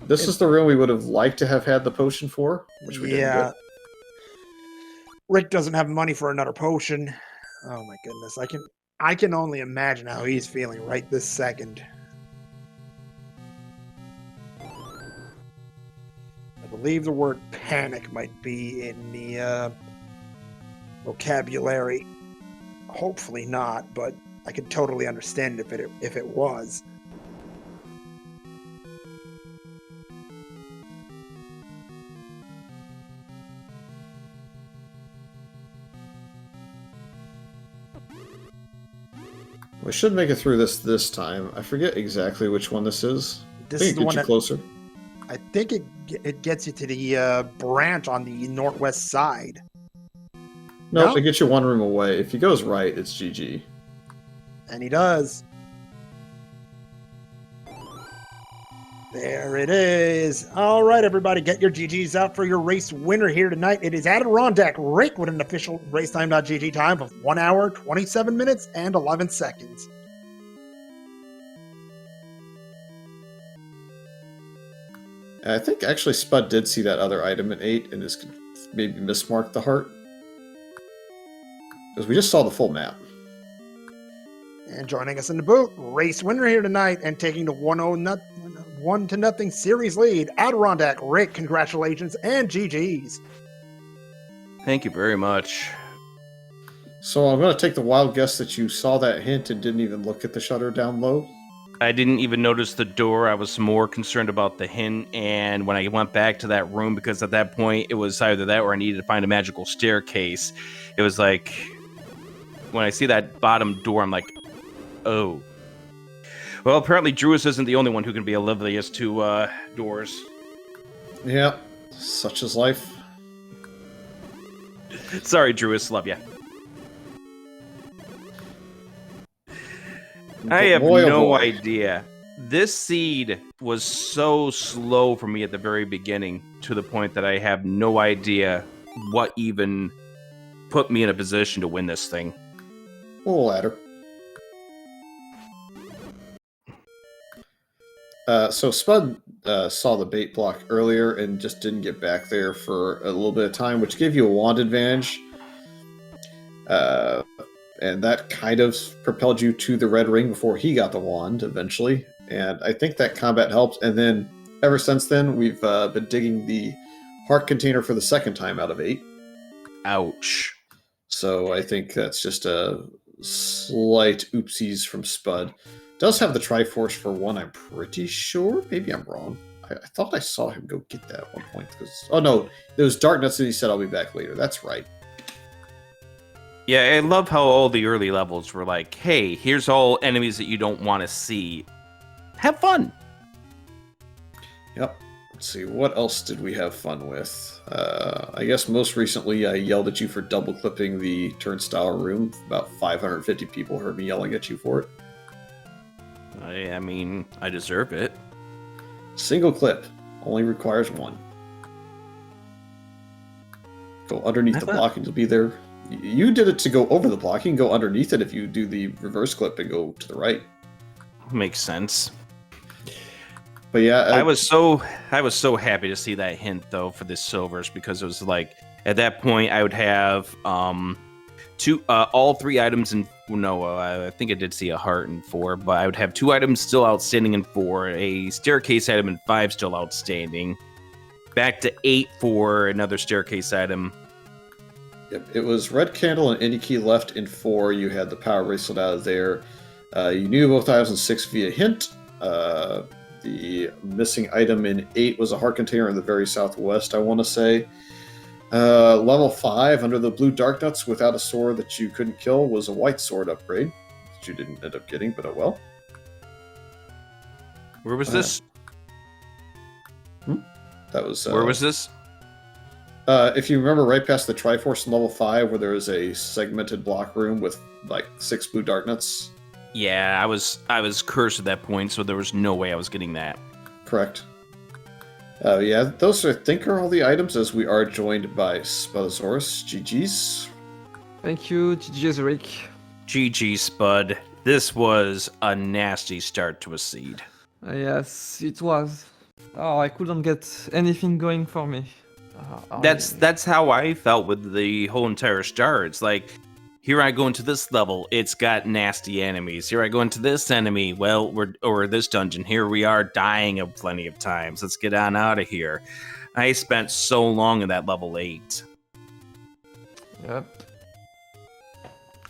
This is the room we would have liked to have had the potion for, which we didn't get. Rick doesn't have money for another potion. Oh my goodness, I can only imagine how he's feeling right this second. I believe the word panic might be in the vocabulary. Hopefully not, but I could totally understand if it was. We should make it through this time. I forget exactly which one this is. This I think is it the gets one you closer. I think it gets you to the branch on the northwest side. Nope, no? It gets you one room away. If he goes right, it's GG. And he does. There it is. All right, everybody, get your GGs out for your race winner here tonight. It is AdirondackRick with an official racetime.gg time of 1 hour, 27 minutes, and 11 seconds. I think actually Spud did see that other item at 8 and just maybe mismarked the heart. Because we just saw the full map. And joining us in the booth, race winner here tonight and taking the 1-0 series lead, AdirondackRick. Congratulations and GG's. Thank you very much. So I'm going to take the wild guess that you saw that hint and didn't even look at the shutter down low. I didn't even notice the door. I was more concerned about the hint, and when I went back to that room, because at that point it was either that or I needed to find a magical staircase, it was like, when I see that bottom door, I'm like, oh. Well, apparently Druis isn't the only one who can be oblivious to doors. Yeah, such is life. Sorry, Druis, love ya. I have no idea. This seed was so slow for me at the very beginning, to the point that I have no idea what even put me in a position to win this thing. A little ladder. So Spud saw the bait block earlier and just didn't get back there for a little bit of time, which gave you a wand advantage. And that kind of propelled you to the red ring before he got the wand eventually. And I think that combat helped. And then ever since then, we've been digging the heart container for the second time out of 8. Ouch. So I think that's just a slight oopsies from Spud. Does have the Triforce for 1, I'm pretty sure. Maybe I'm wrong. I thought I saw him go get that at one point. Oh no, there was Darknuts and he said I'll be back later. That's right. Yeah, I love how all the early levels were like, hey, here's all enemies that you don't want to see. Have fun. Yep. Let's see, what else did we have fun with? I guess most recently I yelled at you for double clipping the turnstile room. About 550 people heard me yelling at you for it. I mean, I deserve it. Single clip. Only requires 1. Go underneath the block and you'll be there. You did it to go over the block. You can go underneath it if you do the reverse clip and go to the right. Makes sense. But yeah, I was so happy to see that hint though for the silvers, because it was like at that point I would have all 3 items in I think I did see a heart in 4, but I would have 2 items still outstanding in 4, a staircase item in 5 still outstanding, back to 8 for another staircase item. Yep, it was red candle and any key left in 4. You had the power bracelet out of there. You knew both items in 6 via hint. The missing item in 8 was a heart container in the very southwest, I want to say. Level 5, under the blue Darknuts without a sword that you couldn't kill, was a white sword upgrade, that you didn't end up getting, but oh well. Where was this? That was... Where was this? If you remember right past the Triforce in level 5, where there was a segmented block room with like 6 blue Darknuts. Yeah, I was cursed at that point, so there was no way I was getting that. Correct. Yeah, those I think are all the items, as we are joined by Spudozaurus. GG's. Thank you, GG's Rick. GG, Spud. This was a nasty start to a seed. Yes, it was. Oh, I couldn't get anything going for me. That's how I felt with the whole entire start. It's like, here I go into this level, it's got nasty enemies. Here I go into this enemy, or this dungeon, here we are dying of plenty of times. Let's get on out of here. I spent so long in that level 8. Yep.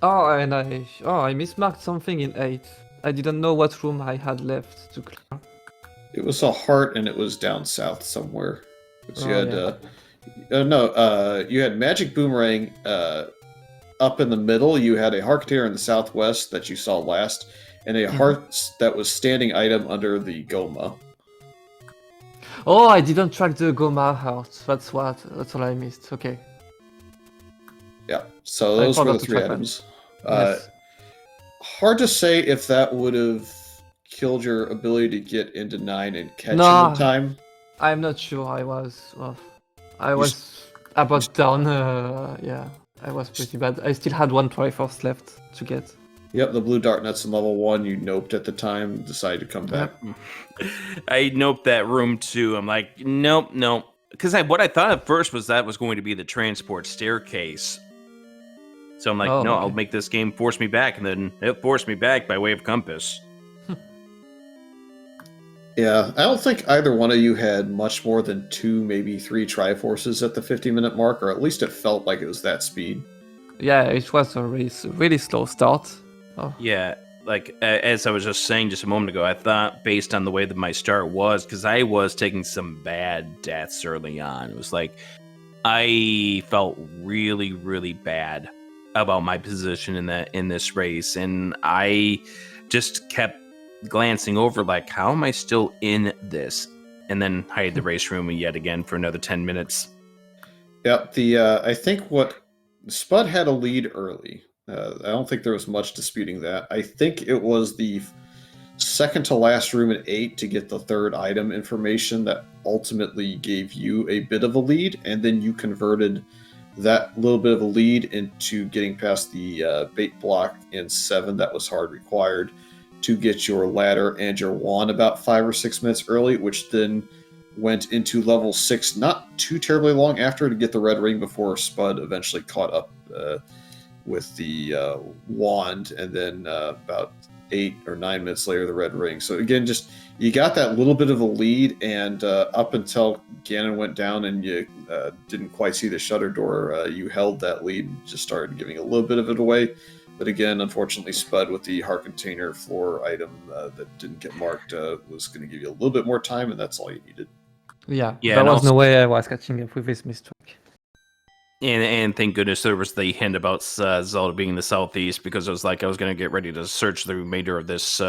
Oh, and I mismarked something in 8. I didn't know what room I had left to clear. It was a heart, and it was down south somewhere. So you had Magic Boomerang up in the middle. You had a heart container in the southwest that you saw last, and a heart that was standing item under the Goma. Oh, I didn't track the Goma heart. That's all I missed. Okay. Yeah, so those were the 3 items. Yes. Hard to say if that would have killed your ability to get into 9 and catch him in time. I'm not sure. I was about down. Yeah, I was pretty bad. I still had 1 Triforce left to get. Yep, the blue Darknuts in level 1 you noped at the time, decided to come back. I noped that room too. I'm like, nope. Because what I thought at first was that was going to be the transport staircase. So I'm like, no, okay. I'll make this game force me back, and then it forced me back by way of compass. Yeah, I don't think either one of you had much more than 2, maybe 3 Triforces at the 50-minute mark, or at least it felt like it was that speed. Yeah, it was a really slow start. Oh. Yeah, like as I was just saying just a moment ago, I thought based on the way that my start was, because I was taking some bad deaths early on. It was like I felt really, really bad about my position in this race, and I just kept glancing over like, how am I still in this? And then I had the race room yet again for another 10 minutes. Yeah, I think what Spud had a lead early. I don't think there was much disputing that. I think it was the second to last room at 8 to get the 3rd item information that ultimately gave you a bit of a lead, and then you converted that little bit of a lead into getting past the bait block in 7 that was hard required to get your ladder and your wand about 5 or 6 minutes early, which then went into level 6 not too terribly long after to get the red ring before Spud eventually caught up with the wand, and then about 8 or 9 minutes later, the red ring. So again, just you got that little bit of a lead, and up until Ganon went down and you didn't quite see the shutter door, you held that lead and just started giving a little bit of it away. But again, unfortunately, Spud with the heart container floor item that didn't get marked was going to give you a little bit more time, and that's all you needed. Yeah, Yeah, there and was also- no way I was catching up with this mistake. And thank goodness there was the hint about Zelda being in the southeast, because it was like I was going to get ready to search the remainder of this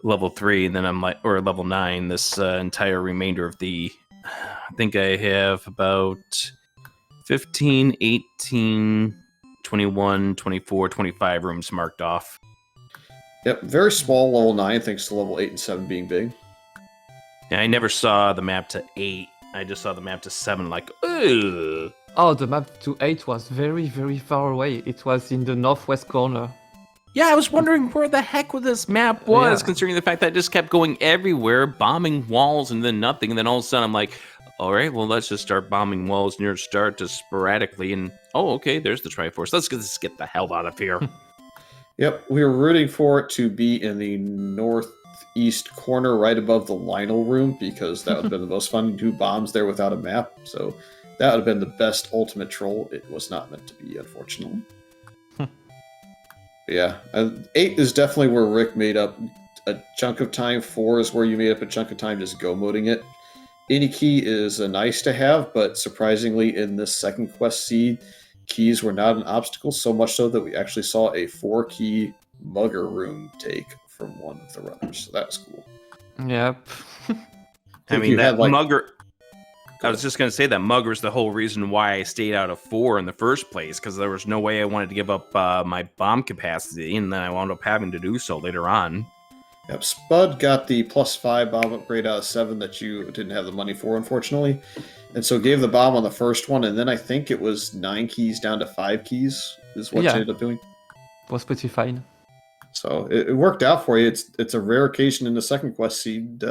level 3, and then I'm like, or level 9, this entire remainder of the, I think I have about 15, 18, 21, 24, 25 rooms marked off. Yep, very small level 9, thanks to level 8 and 7 being big. And I never saw the map to 8. I just saw the map to 7, like, ugh. Oh, the map to 8 was very, very far away. It was in the northwest corner. Yeah, I was wondering where the heck this map was, Yeah. considering the fact that it just kept going everywhere, bombing walls and then nothing. And then all of a sudden I'm like, all right, well, let's just start bombing walls near start just sporadically. And, oh, okay, there's the Triforce. Let's just get the hell out of here. Yep, we were rooting for it to be in the northeast corner right above the Lionel room, because that would have been the most fun to do bombs there without a map. So that would have been the best ultimate troll. It was not meant to be, unfortunately. Yeah, 8 is definitely where Rick made up a chunk of time. 4 is where you made up a chunk of time just go-moding it. Any key is nice to have, but surprisingly in this second quest seed, keys were not an obstacle, so much so that we actually saw a 4-key mugger room take from one of the runners. So that was cool. Yep. I If mean, you that had, like- mugger. I was just going to say that mugger's the whole reason why I stayed out of 4 in the first place, because there was no way I wanted to give up my bomb capacity, and then I wound up having to do so later on. Yep, Spud got the +5 bomb upgrade out of 7 that you didn't have the money for, unfortunately. And so gave the bomb on the first one, and then I think it was 9 keys down to 5 keys is what you Yeah. ended up doing. Was pretty fine. So it worked out for you. It's a rare occasion in the second quest seed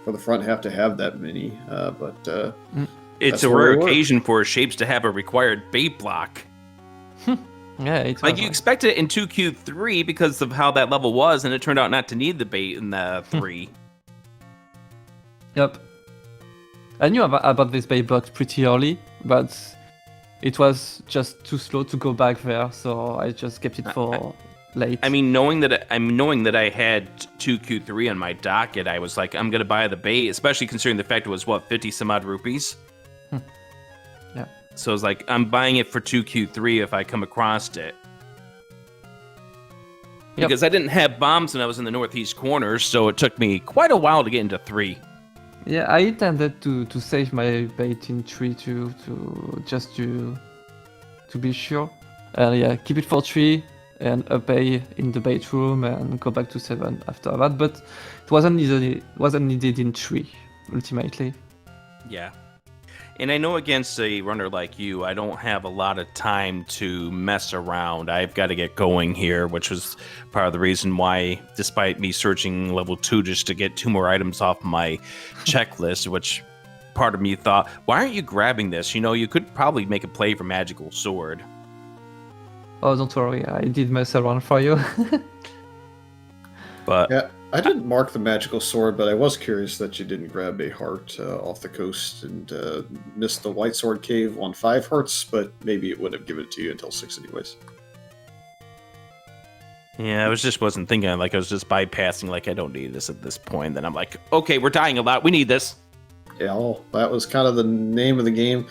for the front half to have that many, but It's That's a where rare we were. occasion for shapes to have a required bait block. Yeah, it Like was you nice. expected it in 2Q3 because of how that level was, and it turned out not to need the bait in the 3. Yep. I knew about this bait box pretty early, but it was just too slow to go back there, so I just kept it for late. I mean, knowing that I had 2Q3 on my docket, I was like, I'm gonna buy the bait, especially considering the fact it was 50 some odd rupees. Yeah. So I was like, I'm buying it for 2Q3 if I come across it. Yep. Because I didn't have bombs and I was in the northeast corner, so it took me quite a while to get into 3. Yeah, I intended to save my bait in 3 to just to be sure. Yeah, keep it for 3 and a bay in the bait room and go back to 7 after that. But it wasn't needed in 3 ultimately. Yeah. And I know against a runner like you, I don't have a lot of time to mess around. I've got to get going here, which was part of the reason why, despite me searching level 2 just to get 2 more items off my checklist, which part of me thought, why aren't you grabbing this? You know, you could probably make a play for Magical Sword. Oh, don't worry, I did mess around for you. But yeah, I didn't mark the magical sword, but I was curious that you didn't grab a heart off the coast and missed the white sword cave on 5 hearts, but maybe it would have given it to you until 6 anyways. yeah, I wasn't thinking, like I was just bypassing, like I don't need this at this point. Then I'm like, okay, we're dying a lot. We need this. Yeah, well, that was kind of the name of the game.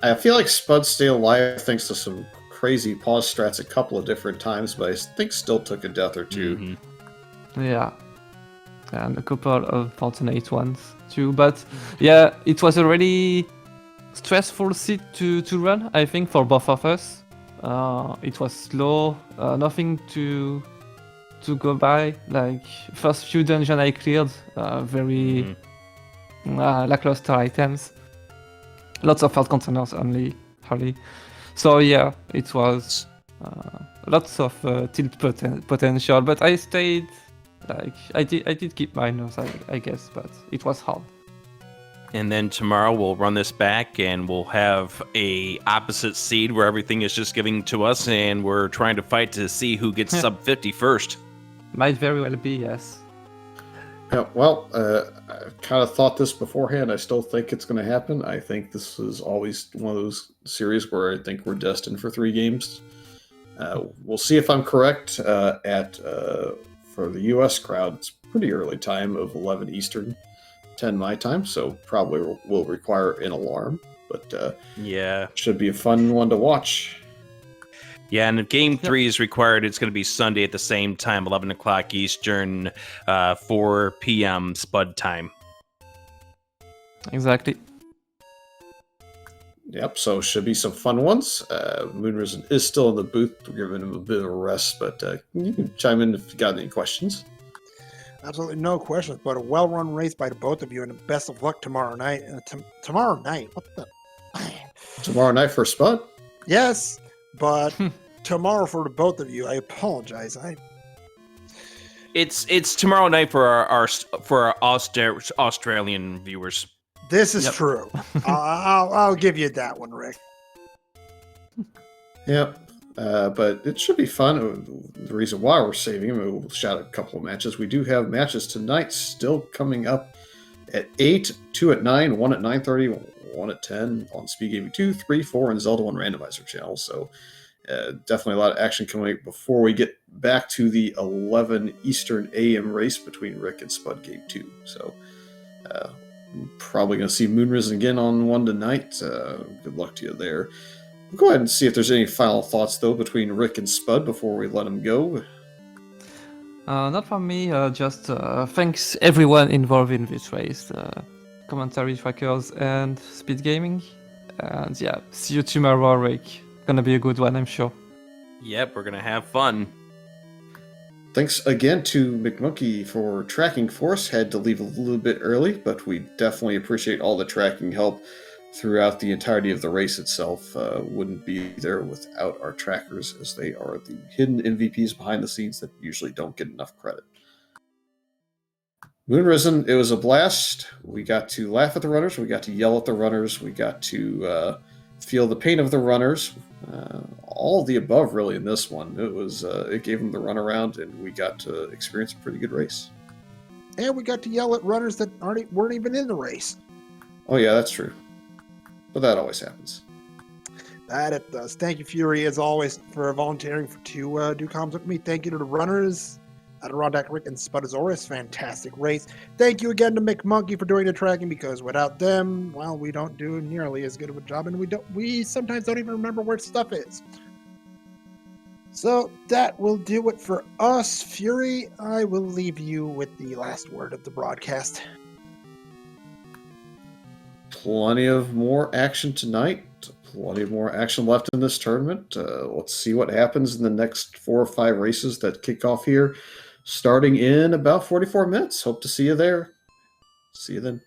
I feel like Spud stayed alive thanks to some crazy pause strats a couple of different times, but I think still took a death or 2. Mhm. Yeah. And a couple of fortunate ones too. But yeah, it was a really stressful seat to run, I think, for both of us. It was slow, nothing to go by. Like, first few dungeons I cleared, very lackluster items. Lots of heart containers only, hardly. So yeah, it was lots of tilt potential, but I stayed. Like I did keep my nose, I guess, but it was hard. And then tomorrow we'll run this back and we'll have a opposite seed where everything is just giving to us and we're trying to fight to see who gets sub 50 first. Might very well be, yes. Yeah, well, I kind of thought this beforehand. I still think it's going to happen. I think this is always one of those series where I think we're destined for 3 games. We'll see if I'm correct. For the U.S. crowd, it's pretty early time of 11 Eastern, 10 my time, so probably will require an alarm. But Yeah. should be a fun one to watch. Yeah, and if Game 3 is required, it's going to be Sunday at the same time, 11 o'clock Eastern, 4 p.m. Spud time. Exactly. Yep, so should be some fun ones. Moonrisen is still in the booth. We're giving him a bit of a rest, but you can chime in if you got any questions. Absolutely no questions, but a well-run race by the both of you, and best of luck tomorrow night. Tomorrow night? What the? Tomorrow night for Spud? Yes, but tomorrow for the both of you. I apologize. It's tomorrow night for our Australian viewers. This is Yep. true. I'll give you that one, Rick. Yep. But it should be fun. The reason why we're saving him, we'll shout a couple of matches. We do have matches tonight still coming up at 8, 2 at 9, 1 at 9:30, 1 at 10 on SpeedGaming 2, 3, 4, and Zelda 1 Randomizer channel. So definitely a lot of action coming up before we get back to the 11 Eastern AM race between Rick and Spud Game 2. So probably going to see Moonrisen again on 1 tonight. Good luck to you there. We'll go ahead and see if there's any final thoughts, though, between Rick and Spud before we let him go. Not from me, just thanks everyone involved in this race, commentary trackers and Speed Gaming. And yeah, see you tomorrow, Rick. Gonna be a good one, I'm sure. Yep, we're going to have fun. Thanks again to McMonkey for tracking for us. Had to leave a little bit early, but we definitely appreciate all the tracking help throughout the entirety of the race itself. Wouldn't be there without our trackers, as they are the hidden MVPs behind the scenes that usually don't get enough credit. Moonrisen, it was a blast. We got to laugh at the runners. We got to yell at the runners. We got to feel the pain of the runners. All of the above, really, in this one. It gave them the runaround, and we got to experience a pretty good race. And we got to yell at runners that weren't even in the race. Oh yeah, that's true. But that always happens. That it does. Thank you, Fury, as always, for volunteering to do comms with me. Thank you to the runners, AdirondackRick and spudozaurus. Fantastic race. Thank you again to McMonkey for doing the tracking, because without them, well, we don't do nearly as good of a job, and we sometimes don't even remember where stuff is. So that will do it for us. Fury, I will leave you with the last word of the broadcast. Plenty of more action tonight. Plenty of more action left in this tournament. Let's see what happens in the next 4 or 5 races that kick off here, starting in about 44 minutes. Hope to see you there. See you then.